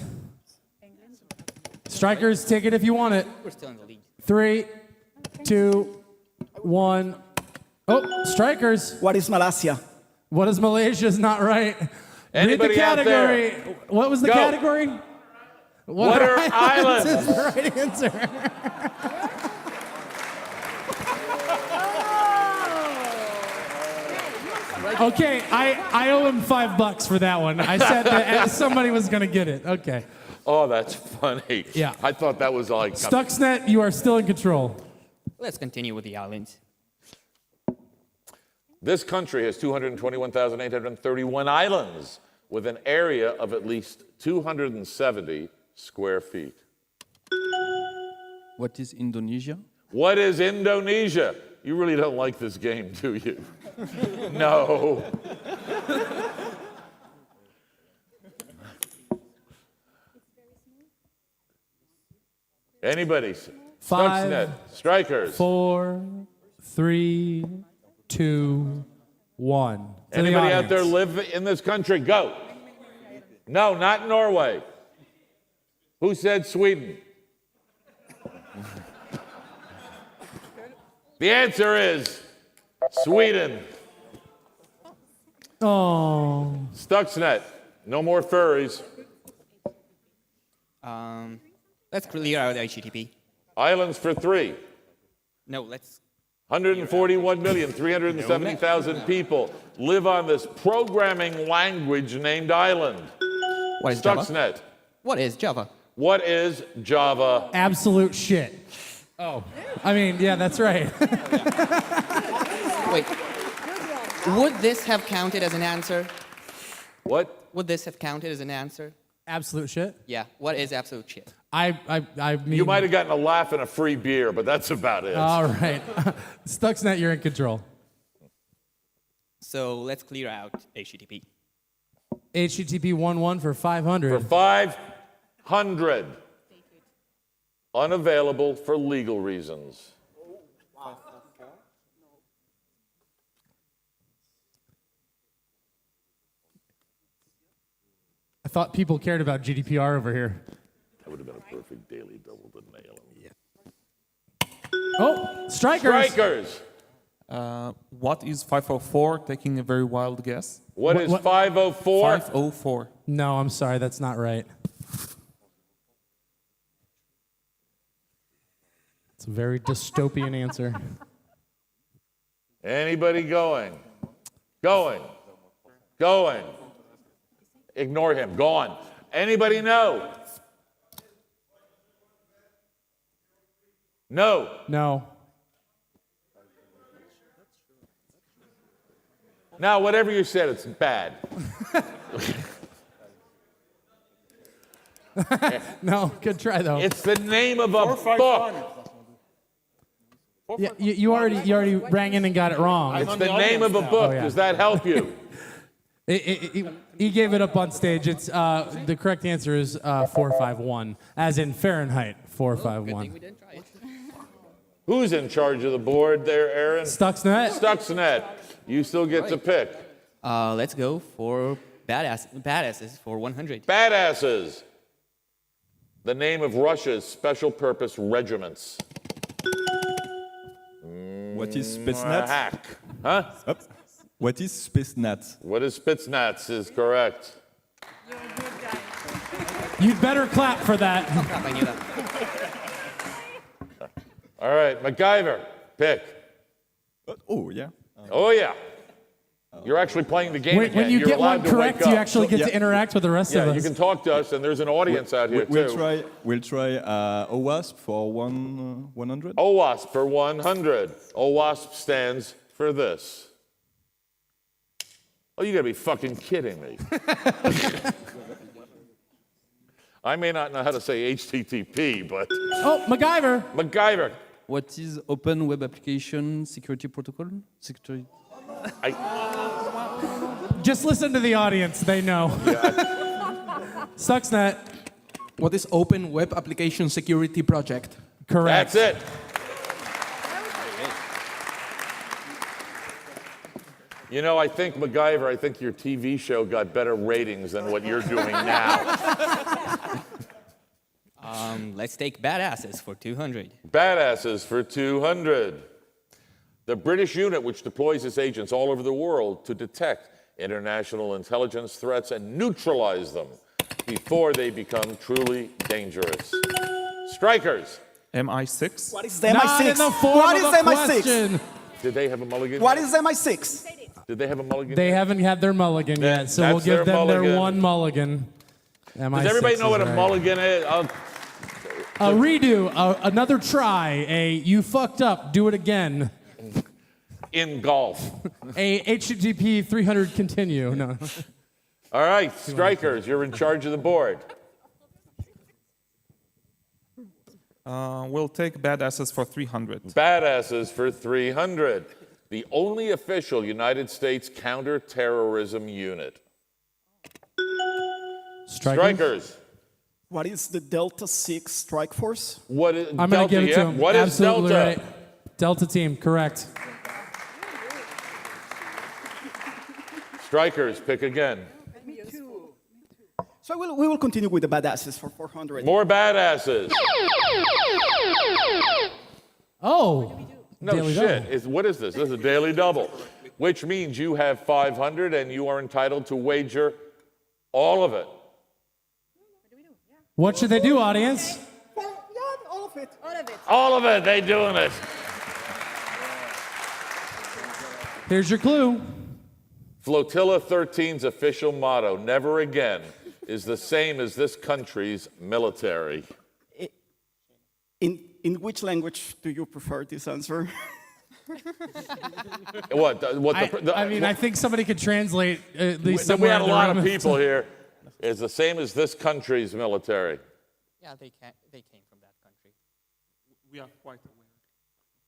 S1: Strikers, take it if you want it.
S10: We're still in the lead.
S1: 3, 2, 1. Oh, Strikers.
S5: What is Malaysia?
S1: What is Malaysia is not right.
S2: Anybody
S1: Read the
S2: out
S1: category.
S2: there?
S1: What was the
S2: Go.
S1: category?
S2: What are islands?
S1: Is the right answer. Okay, I owe him $5 for that one. I said that somebody was going to get it. Okay.
S2: Oh, that's funny.
S1: Yeah.
S2: I thought that was like...
S1: Stuxnet, you are still in control.
S10: Let's continue with the islands.
S2: This country has 221,831 islands with an area of at least 270 square feet.
S5: What is Indonesia?
S2: What is Indonesia? You really don't like this game, do you? No. Anybody?
S1: 5,
S2: Stuxnet, Strikers.
S1: 4, 3, 2, 1. To the
S2: Anybody out
S1: audience.
S2: there live in this country? Go. No, not Norway. Who said Sweden? The answer is Sweden.
S1: Oh.
S2: Stuxnet, no more furries.
S10: Let's clear out HTTP.
S2: Islands for 3.
S10: No, let's...
S2: 141,370,000 people live on this programming language named island.
S10: What is Java?
S2: Stuxnet.
S10: What is Java?
S2: What is Java?
S1: Absolute shit. Oh. I mean, yeah, that's right.
S10: Wait. Would this have counted as an answer?
S2: What?
S10: Would this have counted as an answer?
S1: Absolute shit?
S10: Yeah. What is absolute shit?
S1: I mean...
S2: You might have gotten a laugh and a free beer, but that's about it.
S1: All right. Stuxnet, you're in control.
S10: So let's clear out HTTP.
S1: HTTP 11 for 500.
S2: For 500. Unavailable for legal reasons.
S1: I thought people cared about GDPR over here.
S2: That would have been a perfect daily double to nail him.
S1: Oh, strikers.
S2: Strikers.
S8: What is 504? Taking a very wild guess.
S2: What is 504?
S8: 504.
S1: No, I'm sorry, that's not right. It's a very dystopian answer.
S2: Anybody going? Going. Going. Ignore him. Gone. Anybody know? No.
S1: No.
S2: Now, whatever you said, it's bad.
S1: No, good try though.
S2: It's the name of a book.
S1: Yeah, you already rang in and got it wrong.
S2: It's the name of a book.
S1: Oh, yeah.
S2: Does that help you?
S1: He gave it up on stage. It's the correct answer is 451, as in Fahrenheit 451.
S2: Who's in charge of the board there, Aaron?
S1: Stuxnet.
S2: Stuxnet. You still get to pick.
S10: Let's go for badasses for 100.
S2: Badasses. The name of Russia's special purpose regiments.
S7: What is Spetsnaz?
S2: Hack. Huh?
S7: What is Spetsnaz?
S2: What is Spetsnaz is correct.
S1: You'd better clap for that.
S10: I knew that.
S2: All right, MacGyver, pick.
S7: Oh, yeah.
S2: Oh, yeah. You're actually playing the game again.
S1: When you
S2: You're
S1: get
S2: allowed
S1: one
S2: to
S1: correct,
S2: wake
S1: you
S2: up.
S1: actually get to interact with the rest of us.
S2: You can talk to us, and there's an audience out here, too.
S7: We'll try OWASP for 100.
S2: OWASP for 100. OWASP stands for this. Oh, you gotta be fucking kidding me. I may not know how to say HTTP, but...
S1: Oh, MacGyver.
S2: MacGyver.
S5: What is Open Web Application Security Protocol? Security.
S1: Just listen to the audience. They know. Stuxnet.
S6: What is Open Web Application Security Project?
S1: Correct.
S2: That's it. You know, I think, MacGyver, I think your TV show got better ratings than what you're doing now.
S10: Let's take badasses for 200.
S2: Badasses for 200. The British unit which deploys its agents all over the world to detect international intelligence threats and neutralize them before they become truly dangerous. Strikers.
S8: MI6.
S3: What is the
S1: Not
S3: MI6?
S1: in the form
S3: What
S1: of
S3: is
S1: a
S3: MI6?
S1: question.
S2: Did they have a mulligan?
S3: What
S2: yet?
S3: is MI6?
S2: Did they have a mulligan?
S1: They
S2: yet?
S1: haven't had their mulligan yet, so we'll
S2: That's
S1: give
S2: their
S1: them their
S2: mulligan.
S1: one mulligan.
S2: Does everybody know what a mulligan is?
S1: A redo, another try, you fucked up, do it again.
S2: In golf.
S1: A HTTP 300 continue. No.
S2: All right, strikers, you're in charge of the board.
S8: We'll take badasses for 300.
S2: Badasses for 300. The only official United States counterterrorism unit. Strikers.
S3: What is the Delta 6 Strike Force?
S2: What is
S1: I'm going to give it to him.
S2: What is
S1: Absolutely
S2: Delta?
S1: right. Delta team, correct.
S2: Strikers, pick again.
S3: So we will continue with the badasses for 400.
S2: More badasses.
S1: Oh.
S2: No
S1: Daily
S2: shit.
S1: double.
S2: What is this? This is a daily double, which means you have 500 and you are entitled to wager all of it.
S1: What should they do, audience?
S3: All of it.
S2: All of it. They doing it.
S1: Here's your clue.
S2: Flotilla 13's official motto, never again, is the same as this country's military.
S3: In which language do you prefer this answer?
S1: I think somebody could translate at least
S2: We
S1: somewhere
S2: had a
S1: in the
S2: lot of
S1: room.
S2: people here. It's the same as this country's military.
S10: Yeah, they came from that country.
S8: We are quite aware.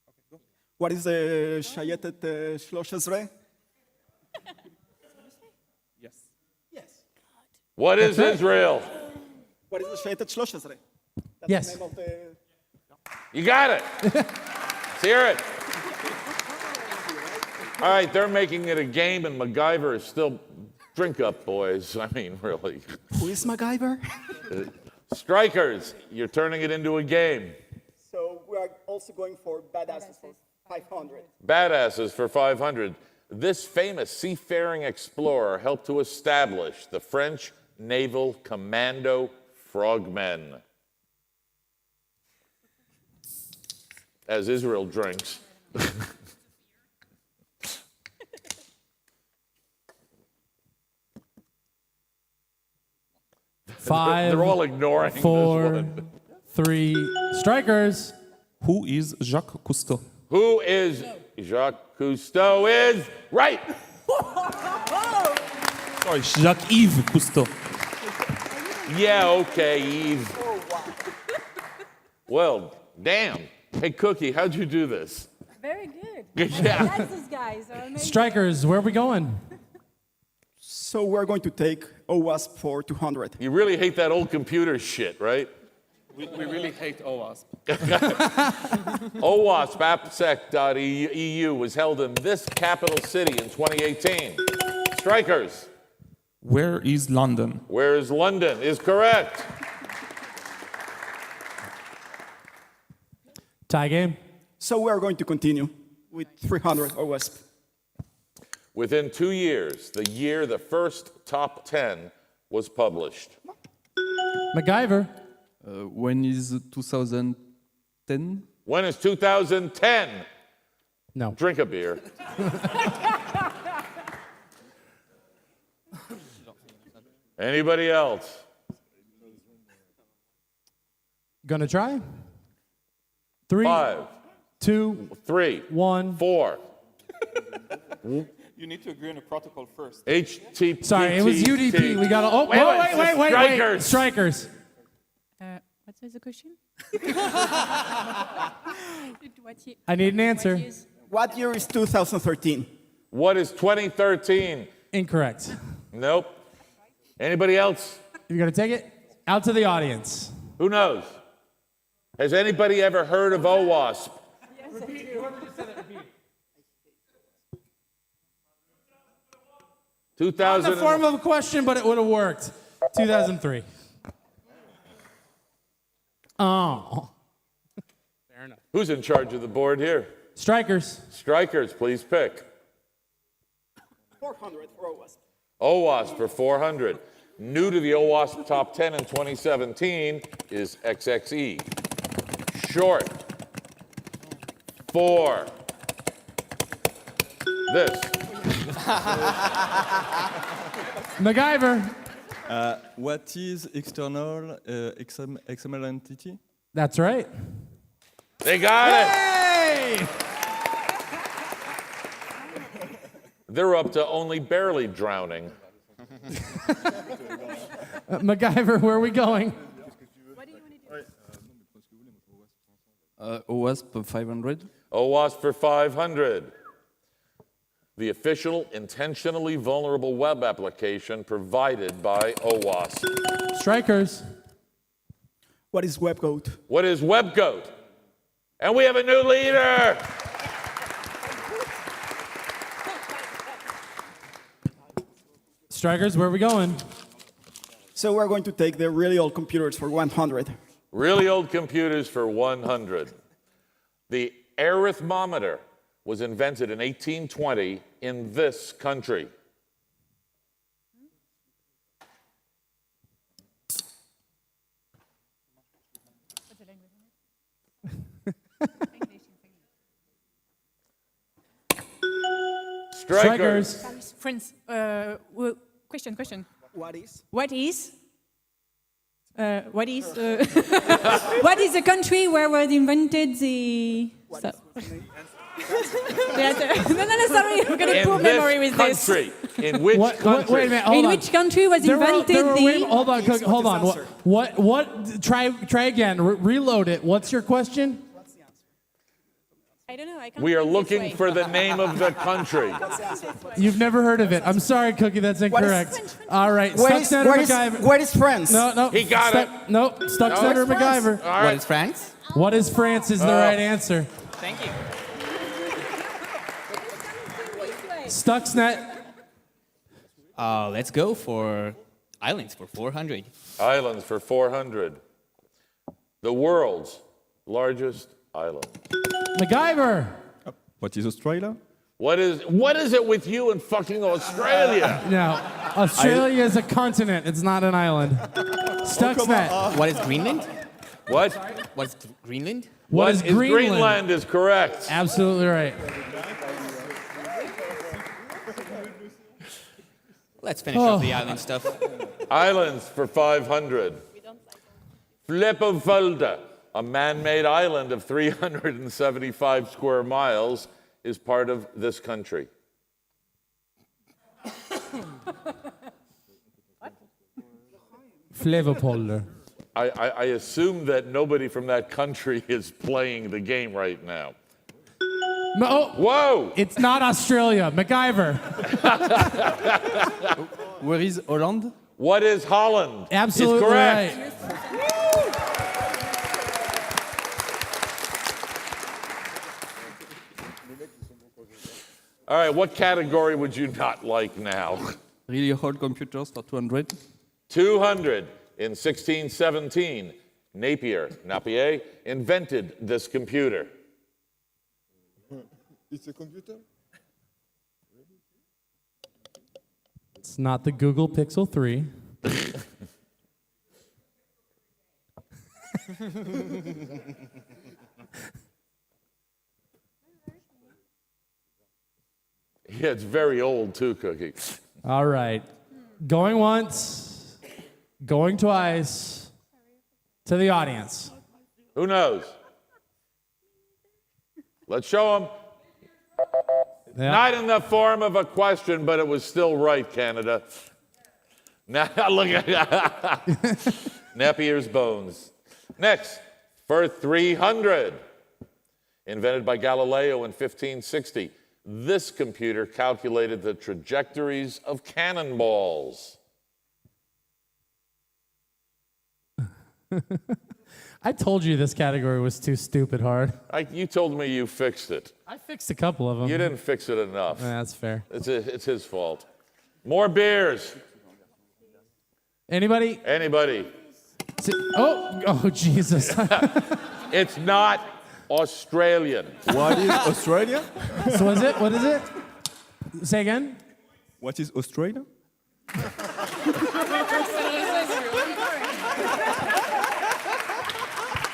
S8: Okay, go.
S3: What is the Shayetet Shloshesre?
S8: Yes.
S3: Yes.
S2: What is Israel?
S3: What is the Verenigde Schlossresrei?
S1: Yes.
S2: You got it. Let's hear it. All right, they're making it a game, and MacGyver is still drink up, boys. I mean, really.
S3: Who is MacGyver?
S2: Strikers, you're turning it into a game.
S3: So we are also going for badasses for 500.
S2: Badasses for 500. This famous seafaring explorer helped to establish the French Naval Commando Frogmen. As Israel drinks.
S1: Five,
S2: They're all ignoring this
S1: 4,
S2: one.
S1: 3. Strikers.
S9: Who is Jacques Cousteau?
S2: Who is Jacques Cousteau is right.
S9: Sorry, Jacques-Yves Cousteau.
S2: Yeah, okay, Eve. Well, damn. Hey, Cookie, how'd you do this?
S11: Very good.
S2: Yeah.
S11: That's those guys. Are amazing.
S1: Strikers, where are we going?
S3: So we're going to take OWASP for 200.
S2: You really hate that old computer shit, right?
S9: We really hate OWASP.
S2: OWASP AppSec.eu was held in this capital city in 2018. Strikers,
S9: Where is London?
S2: where is London? Is correct.
S1: Tie game.
S3: So we are going to continue with 300 OWASP.
S2: Within 2 years, the year the first top 10 was published.
S1: MacGyver.
S5: When is 2010?
S2: When is 2010?
S1: No.
S2: Drink a beer. Anybody else?
S1: Gonna try? 3,
S2: 5,
S1: 2,
S2: 3,
S1: 1.
S2: 4.
S9: You need to agree on a protocol first.
S2: HTTP.
S1: Sorry, it was UDP. We got to. Oh, wait.
S2: Strikers.
S1: Strikers.
S11: What was the question?
S1: I need an answer.
S3: What year is 2013?
S2: What is 2013?
S1: Incorrect.
S2: Nope. Anybody else?
S1: You're gonna take it out to the audience.
S2: Who knows? Has anybody ever heard of OWASP?
S1: Not in
S2: 2000.
S1: the form of a question, but it would have worked. 2003. Oh. Fair enough.
S2: Who's in charge of the board here?
S1: Strikers.
S2: Strikers, please pick.
S3: 400 for OWASP.
S2: OWASP for 400. New to the OWASP top 10 in 2017 is XXE. Short. 4. This.
S1: MacGyver.
S5: What is external XML entity?
S1: That's right.
S2: They got it.
S1: Hey!
S2: They're up to only barely drowning.
S1: MacGyver, where are we going?
S5: OWASP 500.
S2: OWASP for 500. The official intentionally vulnerable web application provided by OWASP.
S1: Strikers.
S3: What is WebGoat?
S2: What is WebGoat? And we have a new leader.
S1: Strikers, where are we going?
S3: So we're going to take the really old computers for 100.
S2: Really old computers for 100. The arithmometer was invented in 1820 in this country. Strikers.
S11: Friends, question.
S3: What is?
S11: What is what is the country where was invented the? No, sorry, I'm gonna poor memory with this.
S2: Country. In which country?
S1: Wait a minute. Hold
S11: In
S1: on.
S11: which country was invented the?
S1: Hold on. Hold on. What? Try again. Reload it. What's your question?
S11: I don't know. I can't
S2: We are
S11: think this
S2: looking
S11: way.
S2: for the name of the country.
S1: You've never heard of it. I'm sorry, Cookie, that's incorrect. All right, Stuxnet or MacGyver?
S6: Where is France?
S1: No.
S2: He got it.
S1: Nope, Stuxnet or MacGyver?
S2: All
S10: What
S2: right.
S10: is France?
S1: What is France is the right answer.
S10: Thank you.
S1: Stuxnet.
S10: Let's go for islands for 400.
S2: Islands for 400. The world's largest island.
S1: MacGyver.
S7: What is Australia?
S2: What is it with you and fucking Australia?
S1: No, Australia is a continent. It's not an island. Stuxnet.
S10: What is Greenland?
S2: What?
S10: What is Greenland?
S1: What is Greenland?
S2: Greenland is correct.
S1: Absolutely right.
S10: Let's finish up the island stuff.
S2: Islands for 500. Flippovolta, a man-made island of 375 square miles, is part of this country.
S1: Flevopolder.
S2: I assume that nobody from that country is playing the game right now.
S1: Oh,
S2: Whoa!
S1: it's not Australia. MacGyver.
S5: Where is Holland?
S2: What is Holland?
S1: Absolutely
S2: It's correct.
S1: right.
S2: All right, what category would you not like now?
S5: Really old computers for 200.
S2: 200. In 1617, Napier invented this computer.
S3: It's a computer?
S1: It's not the Google Pixel 3.
S2: Yeah, it's very old too, Cookie.
S1: All right. Going once, going twice. To the audience.
S2: Who knows? Let's show them.
S1: Yeah.
S2: Not in the form of a question, but it was still right, Canada. Now look at Napier's bones. Next, for 300. Invented by Galileo in 1560. This computer calculated the trajectories of cannonballs.
S1: I told you this category was too stupid hard.
S2: You told me you fixed it.
S1: I fixed a couple of them.
S2: You didn't fix it enough.
S1: That's fair.
S2: It's his fault. More beers.
S1: Anybody?
S2: Anybody?
S1: Oh, Jesus.
S2: It's not Australian.
S7: What is Australia?
S1: So what is it? Say again?
S7: What is Australia?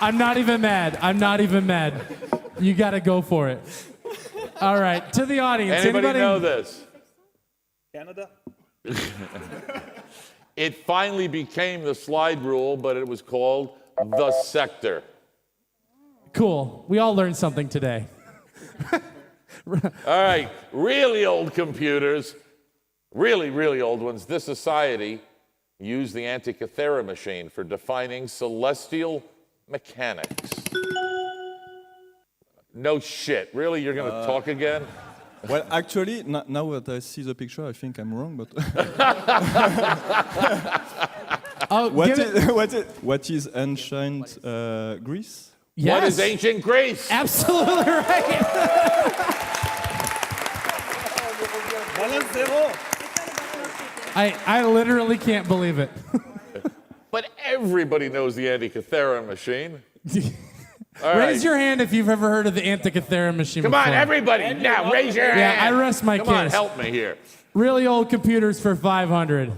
S1: I'm not even mad. You got to go for it. All right, to the audience.
S2: Anybody know this?
S3: Canada?
S2: It finally became the slide rule, but it was called the sector.
S1: Cool. We all learned something today.
S2: All right, really old computers, really, really old ones. This society used the Antikythera machine for defining celestial mechanics. No shit. Really? You're going to talk again?
S7: Well, actually, now that I see the picture, I think I'm wrong, but what is ancient Greece?
S1: Yes.
S2: What is ancient Greece?
S1: Absolutely right. I literally can't believe it.
S2: But everybody knows the Antikythera machine. All
S1: Raise
S2: right.
S1: your hand if you've ever heard of the Antikythera machine
S2: Come
S1: before.
S2: on, everybody. Now, raise your hand.
S1: Yeah, I rest my
S2: Come on,
S1: case.
S2: help me here.
S1: Really old computers for 500.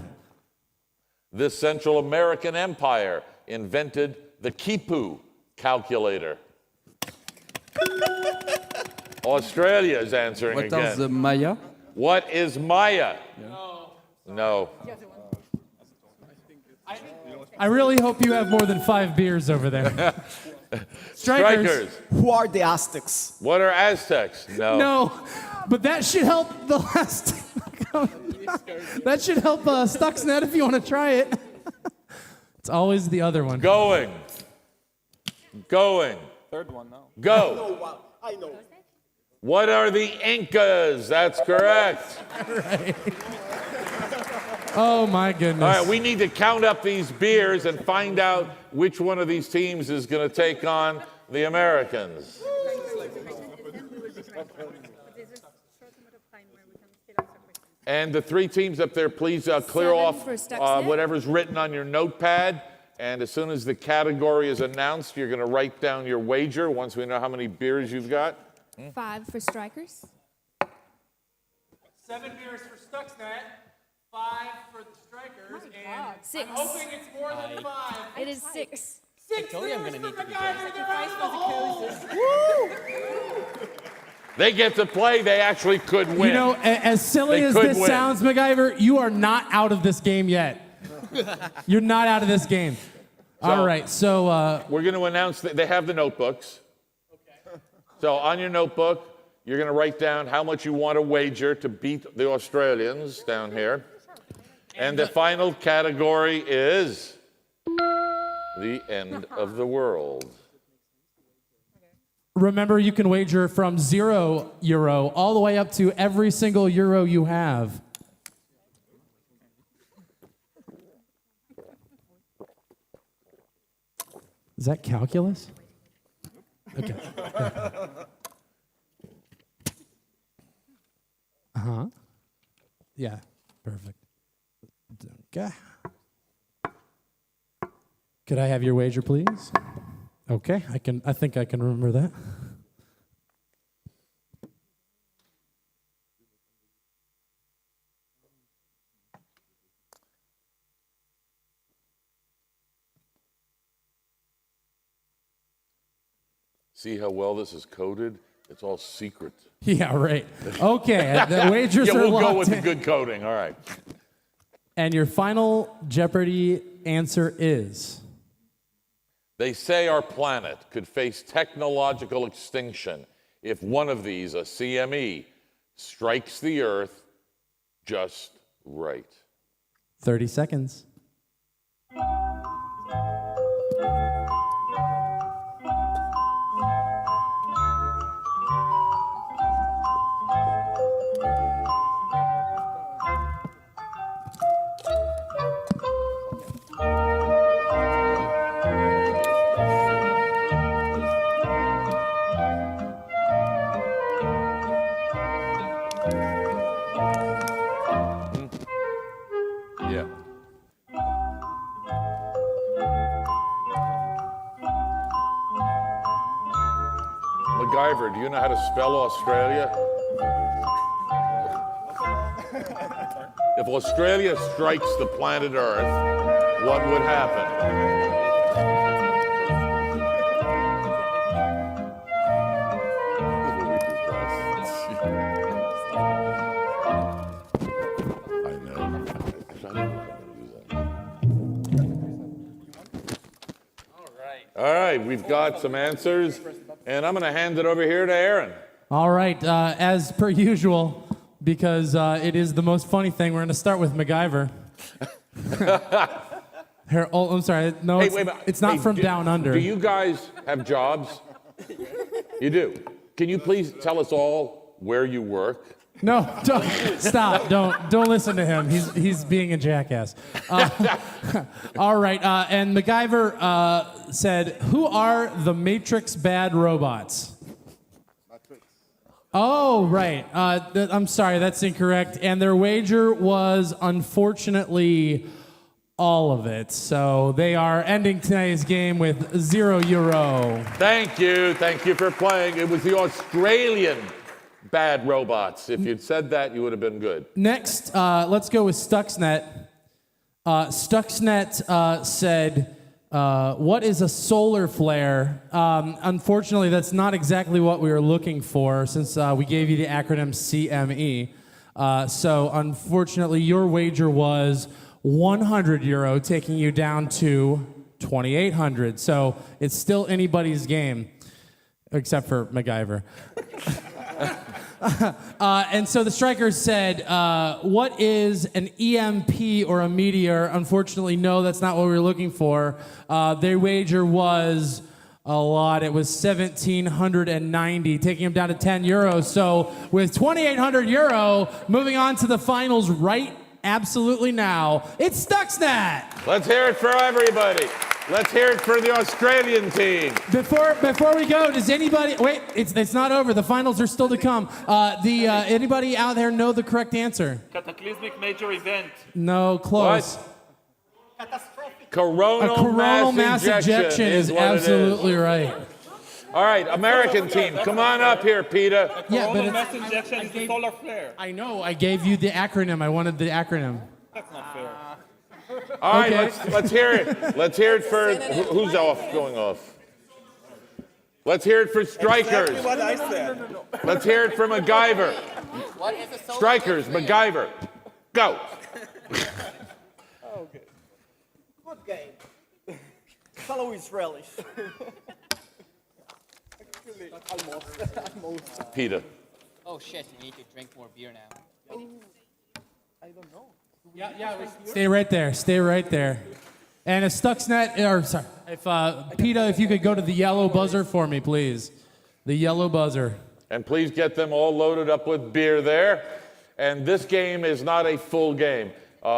S2: This Central American empire invented the Kipu calculator. Australia is answering
S5: What
S2: again.
S5: are the Maya?
S2: What is Maya? No.
S1: I really hope you have more than 5 beers over there.
S2: Strikers.
S6: Who are the Aztecs?
S2: What are Aztecs? No.
S1: No, but that should help the last. That should help Stuxnet if you want to try it. It's always the other one.
S2: Going.
S9: Third one now.
S2: Go.
S3: I know.
S2: What are the Incas? That's correct.
S1: Oh, my goodness.
S2: All right, we need to count up these beers and find out which one of these teams is going to take on the Americans. And the three teams up there, please clear off whatever's written on your notepad. And as soon as the category is announced, you're going to write down your wager once we know how many beers you've got.
S11: 5 for strikers.
S1: 7 beers for Stuxnet, 5 for the strikers, and
S11: 6.
S1: I'm hoping it's more than 5.
S11: It is 6.
S1: 6
S10: told you I'm
S1: beers
S10: gonna
S1: for
S10: need to be
S1: MacGyver, they're out of the hole.
S2: They get to play. They actually could win.
S1: You know, as silly
S2: They
S1: as
S2: could
S1: this
S2: win.
S1: sounds, MacGyver, you are not out of this game yet. You're not out of this game. All right, so
S2: we're going to announce that they have the notebooks. Okay. So on your notebook, you're going to write down how much you want to wager to beat the Australians down here. And the final category is the end of the world.
S1: remember, you can wager from €0 all the way up to every single euro you have. Is that calculus? Okay. Uh-huh. Yeah, perfect. Okay. Could I have your wager, please? Okay, I think I can remember that.
S2: See how well this is coded? It's all secret.
S1: Yeah, right. Okay, the wagers are
S2: we'll
S1: locked
S2: go with the
S1: in.
S2: good coding. All right.
S1: And your final Jeopardy answer is?
S2: They say our planet could face technological extinction if one of these, a CME, strikes the Earth just right.
S1: 30 seconds.
S2: Yeah. MacGyver, do you know how to spell Australia? If Australia strikes the planet Earth, what would happen? All right, we've got some answers, and I'm going to hand it over here to Aaron.
S1: All right, as per usual, because it is the most funny thing, we're going to start with MacGyver. Here, oh, I'm sorry. No,
S2: Hey,
S1: it's,
S2: wait a minute.
S1: it's not
S2: Hey,
S1: from down under.
S2: Do you guys have jobs? You do. Can you please tell us all where you work?
S1: No, don't, stop. Don't listen to him. He's being a jackass. All right, and MacGyver said, who are the Matrix bad robots? Oh, right. I'm sorry, that's incorrect. And their wager was, unfortunately, all of it. So they are ending today's game with €0.
S2: Thank you. Thank you for playing. It was the Australian bad robots. If you'd said that, you would have been good.
S1: Next, let's go with Stuxnet. Stuxnet said, what is a solar flare? Unfortunately, that's not exactly what we were looking for since we gave you the acronym CME. So unfortunately, your wager was €100, taking you down to 2,800. So it's still anybody's game, except for MacGyver. And so the strikers said, what is an EMP or a meteor? Unfortunately, no, that's not what we were looking for. Their wager was A lot. It was 1,790, taking him down to 10 euros. So with 2,800 euro, moving on to the finals right absolutely now, it's Stuxnet.
S2: Let's hear it for everybody. Let's hear it for the Australian team.
S1: Before we go, does anybody wait? It's not over. The finals are still to come. Anybody out there know the correct answer?
S9: Cataclysmic major event.
S1: No, close.
S2: Coronal mass ejection
S1: is
S2: what
S1: absolutely
S2: it is.
S1: right.
S2: All right, American team, come on up here, Peter.
S1: Yeah, but
S9: mass ejection is the solar flare.
S1: I know. I gave you the acronym. I wanted the acronym.
S9: That's not fair.
S2: All right, let's hear it. Let's hear it for who's going off. Let's hear it for strikers.
S9: Exactly what I said.
S2: Let's hear it for MacGyver. Strikers, MacGyver. Go.
S3: Okay. Good game. Fellow Israelis. Actually, almost.
S2: Peter.
S10: Oh shit, we need to drink more beer now.
S3: I don't know.
S1: Stay right there. Stay right there. And if Stuxnet, or sorry, if PETA, if you could go to the yellow buzzer for me, please. The yellow buzzer.
S2: And please get them all loaded up with beer there. And this game is not a full game.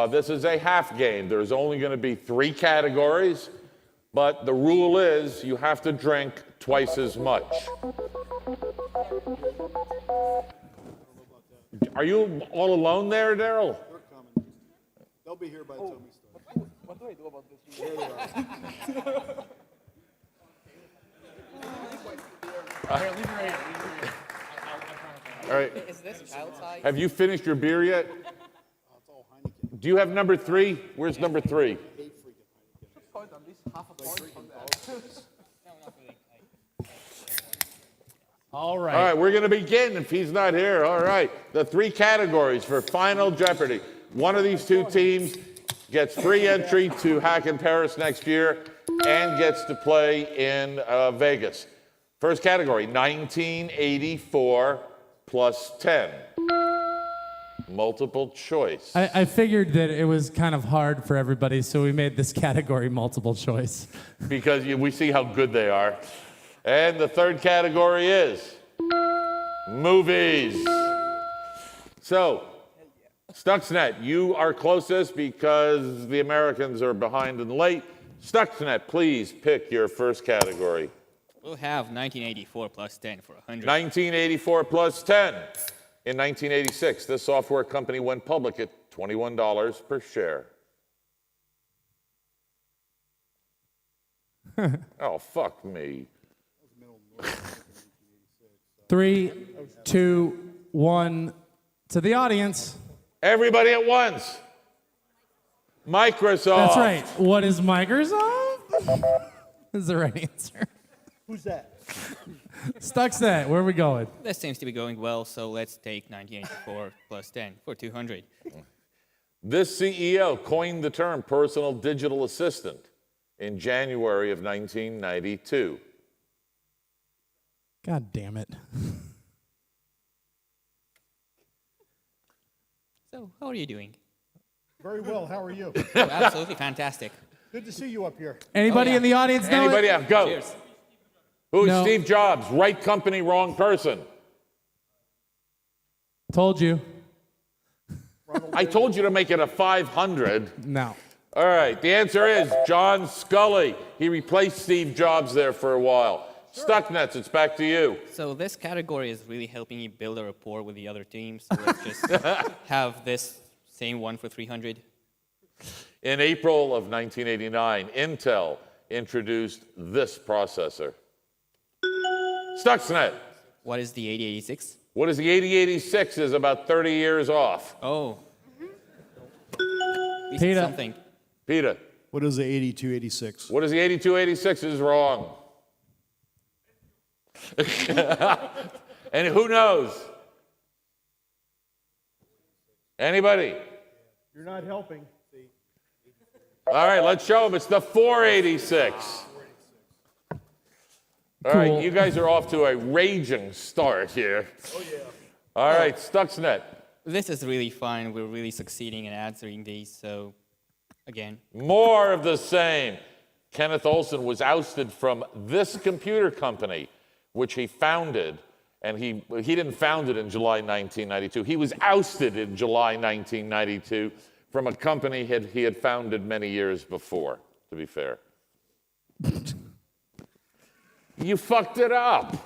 S2: This is a half game. There's only going to be 3 categories, but the rule is you have to drink twice as much. Are you all alone there, Daryl?
S7: They're coming. They'll be here by the time we start.
S3: What do I do about this?
S2: All right.
S10: Is this child size?
S2: Have you finished your beer yet? Do you have number 3? Where's number 3?
S1: All right.
S2: All right, we're going to begin if he's not here. All right. The 3 categories for Final Jeopardy. One of these 2 teams gets free entry to Hack in Paris next year and gets to play in Vegas. First category, 1984 plus 10. Multiple choice.
S1: I figured that it was kind of hard for everybody, so we made this category multiple choice.
S2: Because we see how good they are. And the third category is movies. So, Stuxnet, you are closest because the Americans are behind and late. Stuxnet, please pick your first category.
S10: We'll have 1984 plus 10 for 100.
S2: 1984 plus 10. In 1986, this software company went public at $21 per share. Oh, fuck me.
S1: 3, 2, 1. To the audience.
S2: Everybody at once. Microsoft.
S1: That's right. What is Microsoft? Is the right answer.
S3: Who's that?
S1: Stuxnet, where are we going?
S10: This seems to be going well, so let's take 1984 plus 10 for 200.
S2: This CEO coined the term personal digital assistant in January of 1992.
S1: God damn it.
S10: So, how are you doing?
S3: Very well. How are you?
S10: Oh, absolutely fantastic.
S3: Good to see you up here.
S1: Anybody in the audience know
S2: Anybody
S1: it?
S2: else? Go.
S10: Cheers.
S2: Who's
S1: No.
S2: Steve Jobs? Right company, wrong person.
S1: Told you.
S2: I told you to make it a 500.
S1: No.
S2: All right, the answer is John Scully. He replaced Steve Jobs there for a while. Stuxnet, it's back to you.
S10: So this category is really helping you build a rapport with the other teams. So let's just have this same one for 300.
S2: In April of 1989, Intel introduced this processor. Stuxnet.
S10: What is the 8086?
S2: What is the 8086 is about 30 years off.
S10: Oh. At least
S1: Peter.
S10: something.
S2: Peter.
S7: What is the 8286?
S2: What is the 8286 is wrong. And who knows? Anybody?
S3: You're not helping.
S2: All right, let's show them. It's the 486. All right,
S1: Cool.
S2: you guys are off to a raging start here. Oh, yeah. All right, Stuxnet.
S10: This is really fun. We're really succeeding in answering these. So, again.
S2: More of the same. Kenneth Olson was ousted from this computer company, which he founded, and he didn't found it in July 1992. He was ousted in July 1992 from a company he had founded many years before, to be fair. You fucked it up.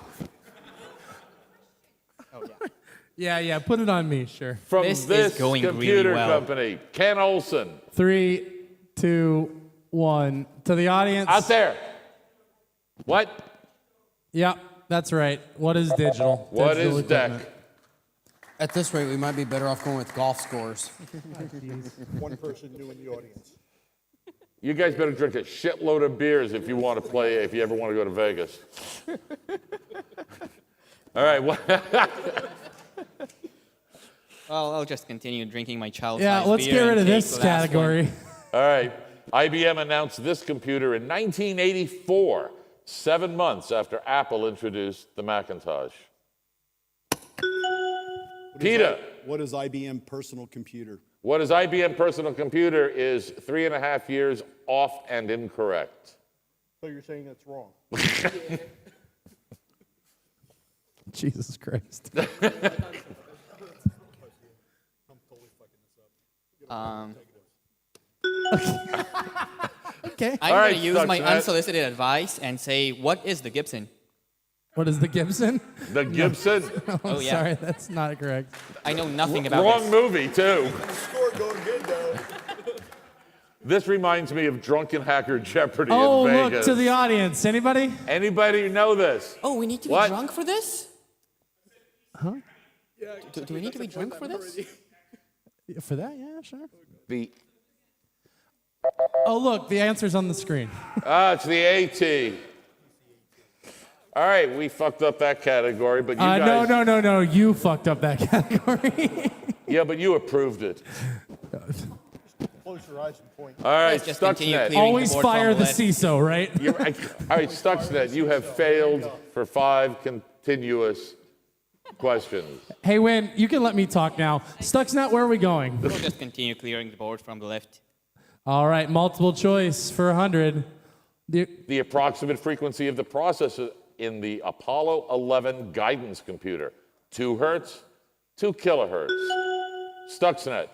S1: Yeah, put it on me, sure.
S2: From
S10: This
S2: this
S10: is going really
S2: computer
S10: well.
S2: company, Ken Olson.
S1: 3, 2, 1. To the audience.
S2: Out there. What?
S1: Yeah, that's right. What is digital?
S2: What
S1: Digital
S2: is DEC?
S1: equipment.
S6: At this rate, we might be better off going with golf scores.
S3: One person new in the audience.
S2: You guys better drink a shitload of beers if you want to play, if you ever want to go to Vegas. All right.
S10: Well, I'll just continue drinking my child's
S1: Yeah, let's get rid of this category.
S2: All right. IBM announced this computer in 1984, 7 months after Apple introduced the Macintosh. Peter.
S7: What is IBM personal computer?
S2: What is IBM personal computer is 3.5 years off and incorrect.
S3: So you're saying that's wrong?
S1: Jesus Christ. Okay.
S10: I'm
S2: All right,
S10: going to use my
S2: Stuxnet.
S10: unsolicited advice and say, what is the Gibson?
S1: What is the Gibson?
S2: The Gibson?
S10: Oh, yeah.
S1: Sorry, that's not correct.
S10: I know nothing about
S2: Wrong
S10: this.
S2: movie, too.
S3: Score going good though.
S2: This reminds me of Drunken Hacker Jeopardy
S1: Oh,
S2: in Vegas.
S1: look to the audience. Anybody?
S2: Anybody know this?
S10: Oh, we need to be
S2: What?
S10: drunk for this?
S1: Huh?
S10: Do we need to be drunk for this?
S1: For that, yeah, sure.
S2: The
S1: Oh, look, the answer's on the screen.
S2: it's the AT. All right, we fucked up that category, but you guys.
S1: No. You fucked up that category.
S2: Yeah, but you approved it.
S3: Close your eyes and point.
S2: All right,
S10: Let's just continue
S2: Stuxnet.
S10: clearing
S1: Always
S10: the board
S1: fire
S10: from
S1: the
S10: lead.
S1: CISO, right?
S2: All right, Stuxnet, you have failed for 5 continuous questions.
S1: Hey, Winn, you can let me talk now. Stuxnet, where are we going?
S10: We'll just continue clearing the board from the left.
S1: All right, multiple choice for 100.
S2: The approximate frequency of the processor in the Apollo 11 guidance computer, 2 hertz, 2 kilohertz. Stuxnet,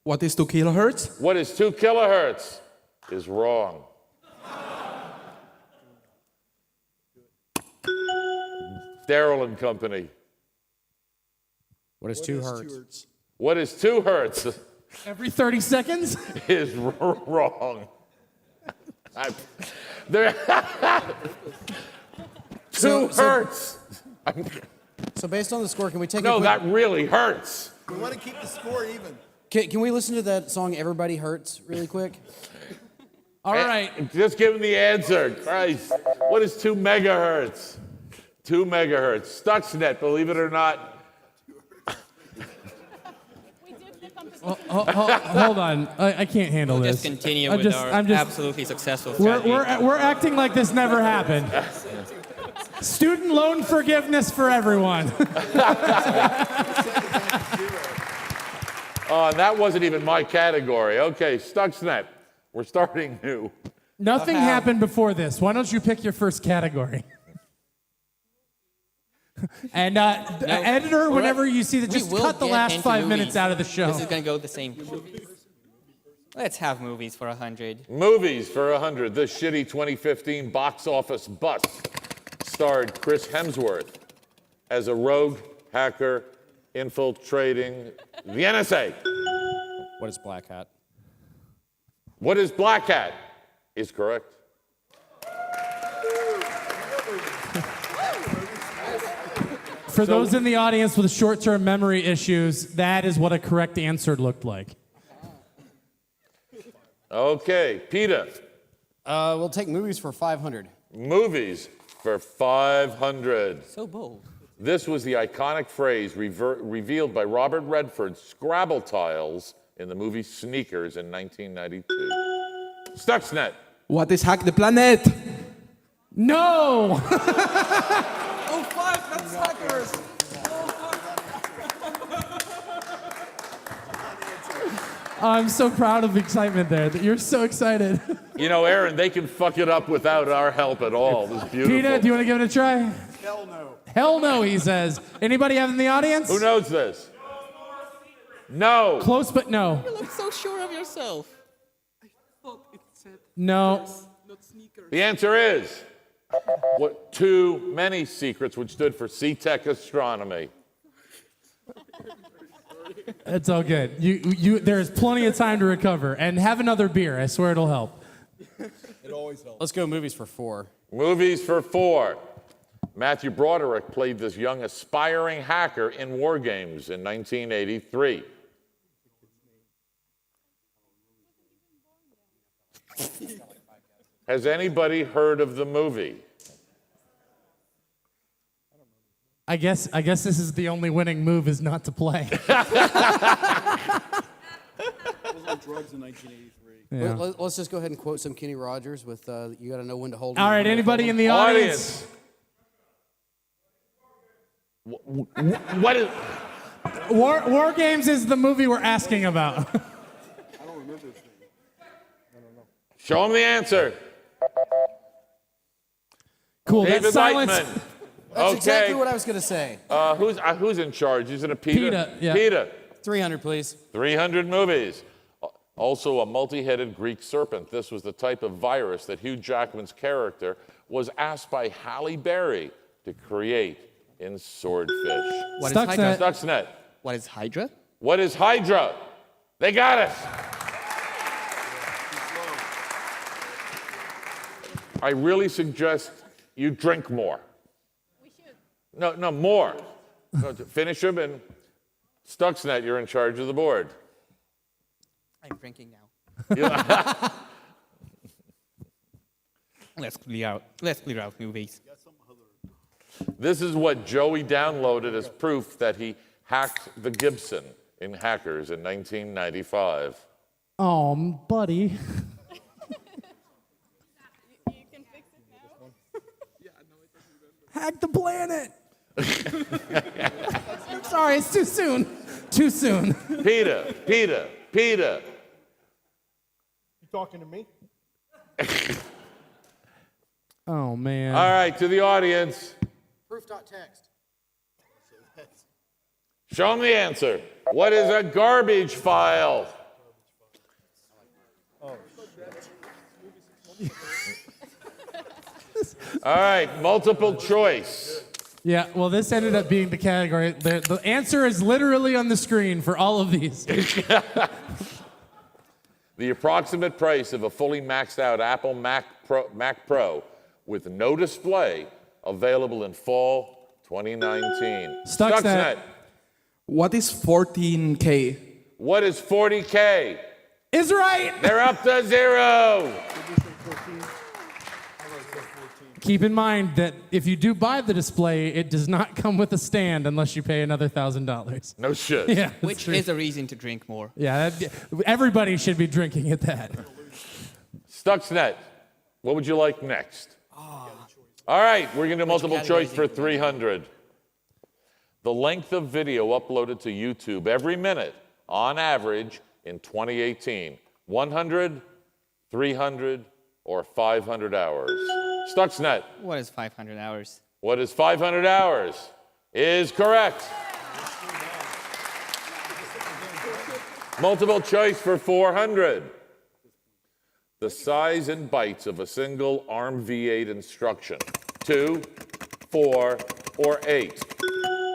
S5: What is 2 kilohertz?
S2: what is 2 kilohertz? Is wrong. Darrell and Company,
S6: What is 2 hertz?
S2: what is 2 hertz?
S1: Every 30 seconds?
S2: Is wrong. There, 2 hertz.
S6: So based on the score, can we take a
S2: No,
S6: quick...
S2: that really hurts.
S3: We want to keep the score even.
S6: Can we listen to that song Everybody Hurts really quick?
S1: All right.
S2: Just give him the answer. Christ. What is 2 megahertz? 2 megahertz. Stuxnet, believe it or not.
S1: Hold on. I can't handle
S10: We'll
S1: this.
S10: just continue
S1: I'm
S10: with
S1: just-
S10: our
S1: I'm just-
S10: absolutely successful
S1: We're,
S10: strategy.
S1: we're acting like this never happened. Student loan forgiveness for everyone.
S2: That wasn't even my category. Okay, Stuxnet. We're starting new.
S1: Nothing happened before this. Why don't you pick your first category? And editor, whenever you see that,
S10: We
S1: just
S10: will
S1: cut the
S10: get
S1: last
S10: into
S1: 5
S10: movies.
S1: minutes out of the show.
S10: This is going to go the same. Let's have movies for 100.
S2: Movies for 100. The shitty 2015 box office bust starred Chris Hemsworth as a rogue hacker infiltrating the NSA.
S6: What is Black Hat?
S2: What is Black Hat? Is correct.
S1: For those in the audience with short-term memory issues, that is what a correct answer looked like.
S2: Okay, Peter.
S6: We'll take movies for 500.
S2: Movies for 500.
S10: So bold.
S2: This was the iconic phrase revealed by Robert Redford's Scrabble tiles in the movie Sneakers in 1992. Stuxnet.
S5: What is Hack the Planet?
S1: No!
S5: Oh, fuck, that's hackers.
S1: I'm so proud of the excitement there. That you're so excited.
S2: You know, Aaron, they can fuck it up without our help at all. This is beautiful.
S1: Peter, do you want to give it a try?
S3: Hell no.
S1: Hell no, he says. Anybody have in the audience?
S2: Who knows this? No.
S1: Close, but no.
S10: You look so sure of yourself.
S8: I thought it said
S1: No.
S8: not sneakers.
S2: The answer is what too many secrets, which stood for C-Tech Astronomy.
S1: It's all good. There is plenty of time to recover. And have another beer. I swear it'll help.
S3: It always helps.
S6: Let's go movies for 4.
S2: Movies for 4. Matthew Broderick played this young aspiring hacker in War Games in 1983. Has anybody heard of the movie?
S1: I guess this is the only winning move is not to play.
S7: Those are drugs in 1983.
S1: Yeah.
S6: Let's just go ahead and quote some Kenny Rogers with you got to know when to hold 'em,
S1: All right,
S6: when to
S1: anybody
S6: fold
S1: in
S6: 'em.
S1: the audience?
S2: What is...
S1: War Games is the movie we're asking about.
S3: I don't remember this thing. I don't know.
S2: Show them the answer.
S1: Cool.
S2: David
S1: That silence.
S2: Lightman.
S6: That's
S2: Okay.
S6: exactly what I was going to say.
S2: Who's in charge? Isn't it Peter?
S1: Peter, yeah.
S2: Peter.
S6: 300, please.
S2: 300 movies. Also a multi-headed Greek serpent. This was the type of virus that Hugh Jackman's character was asked by Halle Berry to create in Swordfish.
S10: What is Hydra?
S2: Stuxnet.
S10: What is Hydra?
S2: What is Hydra? They got it. I really suggest you drink more. We should. No, more. No, finish them, and Stuxnet, you're in charge of the board.
S10: I'm drinking now.
S2: You-
S10: Let's clear out movies.
S2: This is what Joey downloaded as proof that he hacked the Gibson in Hackers in 1995.
S1: Oh, buddy.
S11: You can fix it now.
S1: Hack the planet. I'm sorry, it's too soon. Too soon.
S2: Peter.
S3: You talking to me?
S1: Oh, man.
S2: All right, to the audience.
S6: Proof.text.
S2: Show them the answer. What is a garbage file? All right, multiple choice.
S1: Yeah, well, this ended up being the category. The answer is literally on the screen for all of these.
S2: The approximate price of a fully maxed out Apple Mac Pro with no display available in fall 2019.
S1: Stuxnet.
S8: What is 14K?
S2: What is 40K?
S1: Is right.
S2: They're up to 0.
S1: Keep in mind that if you do buy the display, it does not come with a stand unless you pay another $1,000.
S2: No shit.
S1: Yeah, that's
S10: Which
S1: true.
S10: is a reason to drink more.
S1: Yeah, everybody should be drinking at that.
S2: Stuxnet, what would you like next? All right, we're going to do multiple choice for 300. The length of video uploaded to YouTube every minute, on average, in 2018, 100, 300, or 500 hours. Stuxnet.
S10: What is 500 hours?
S2: What is 500 hours? Is correct. Multiple choice for 400. The size and bytes of a single ARM V8 instruction. 2, 4, or 8.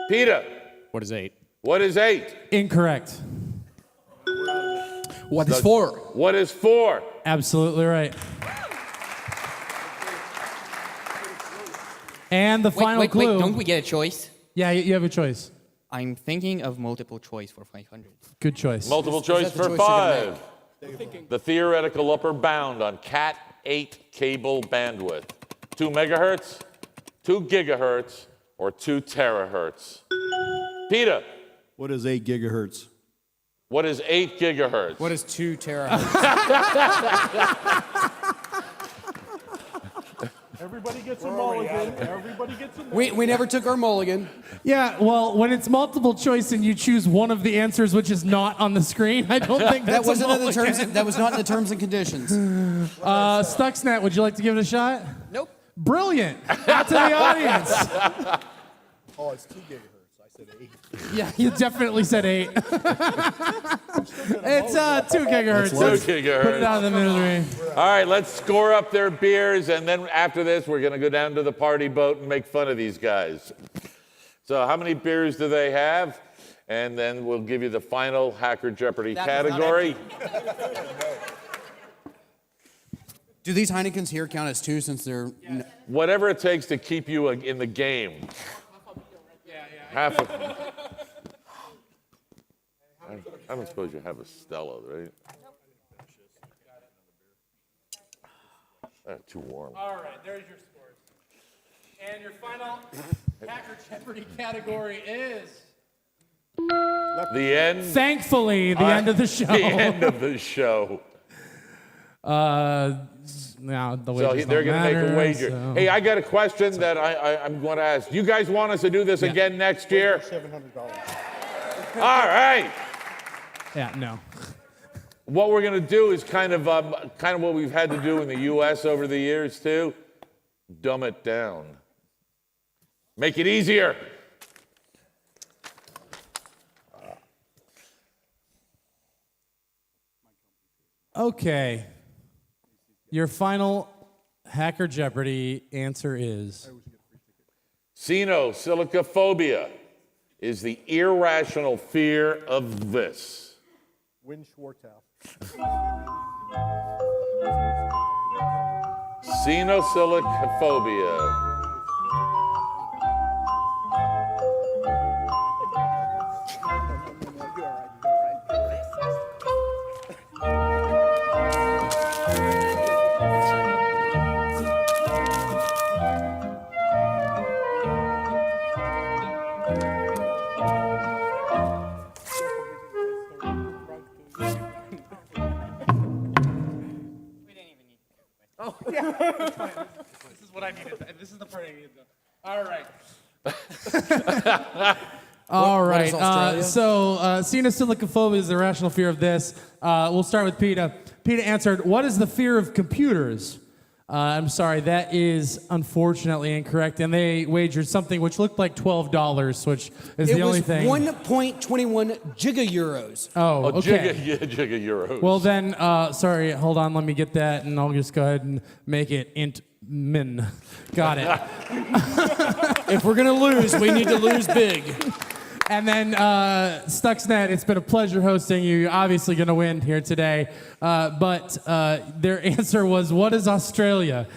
S2: Peter.
S6: What is 8?
S2: What is 8?
S1: Incorrect.
S8: What is 4?
S2: What is 4?
S1: Absolutely right. And the final clue.
S10: Wait, don't we get a choice?
S1: Yeah, you have a choice.
S10: I'm thinking of multiple choice for 500.
S1: Good choice.
S2: Multiple choice
S6: that the
S2: for
S6: choice you're gonna
S2: 5. The theoretical upper bound on Cat 8 cable bandwidth. 2 megahertz, 2 gigahertz, or 2 terahertz. Peter.
S7: What is 8 gigahertz?
S2: What is 8 gigahertz?
S6: What is 2 terahertz?
S3: Everybody gets a mulligan. Everybody gets a mulligan.
S6: We never took our mulligan.
S1: Yeah, well, when it's multiple choice and you choose one of the answers which is not on the screen, I don't think that's
S6: That wasn't
S1: a
S6: in the
S1: mulligan.
S6: terms. That was not in the terms and conditions.
S1: Stuxnet, would you like to give it a shot?
S6: Nope.
S1: Brilliant. Out to the audience.
S3: Oh, it's 2 gigahertz. I said 8.
S1: Yeah, you definitely said 8. It's 2 gigahertz.
S2: 2
S1: Let's
S2: gigahertz.
S1: Put it out of the misery.
S2: All right, let's score up their beers, and then after this, we're going to go down to the party boat and make fun of these guys. So how many beers do they have? And then we'll give you the final Hacker Jeopardy category.
S6: Do these Heinekens here count as 2 since they're...
S2: Whatever it takes to keep you in the game. Half of them. I don't suppose you have a Stella, right? Too warm.
S1: All right, there's your scores. And your final Hacker Jeopardy category is...
S2: The end.
S1: Thankfully, the end of the show.
S2: The end of the show.
S1: Now the
S2: So
S1: wagers
S2: they're
S1: don't
S2: going to make
S1: matter,
S2: a wager.
S1: so-
S2: Hey, I got a question that I'm going to ask. You guys want us to do this again next year?
S3: $700.
S2: All right.
S1: Yeah, no.
S2: What we're going to do is kind of what we've had to do in the U.S. over the years too. Dumb it down. Make it easier.
S1: Okay. Your final Hacker Jeopardy answer is...
S2: Sinosilicophobia is the irrational fear of this.
S3: Winn Schwartau.
S2: Sinosilicophobia.
S1: This is what I needed. This is the part I needed. All right. All
S6: what is
S1: right.
S6: Australia?
S1: So, sinosilicophobia is the irrational fear of this. We'll start with PETA. PETA answered, "What is the fear of computers?" I'm sorry, that is unfortunately incorrect. And they wagered something which looked like $12, which is the only thing.
S6: It was 1.21 giga-euros.
S1: Oh, okay.
S2: Giga euros.
S1: Well then, sorry, hold on, let me get that, and I'll just go ahead and make it int min. Got it.
S6: If we're gonna lose, we need to lose big.
S1: And then Stuxnet, it's been a pleasure hosting you. You're obviously going to win here today. But their answer was, what is Australia?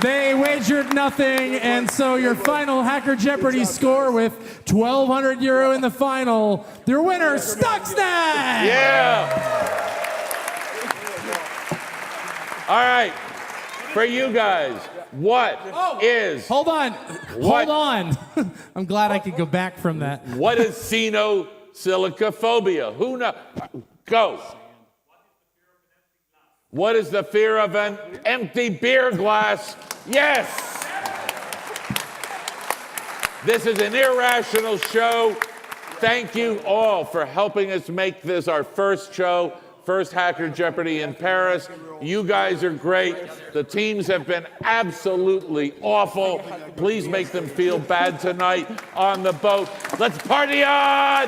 S1: They wagered nothing, and so your final Hacker Jeopardy score with 1,200 euro in the final. Their winner, Stuxnet!
S2: Yeah. All right. For you guys, what is...
S1: Hold on.
S2: What?
S1: Hold on. I'm glad I could go back from that.
S2: What is sinosilicophobia? Who knows? Go. What is the fear of an empty beer glass? Yes. This is an irrational show. Thank you all for helping us make this our first show. First Hacker Jeopardy in Paris. You guys are great. The teams have been absolutely awful. Please make them feel bad tonight on the boat. Let's party on!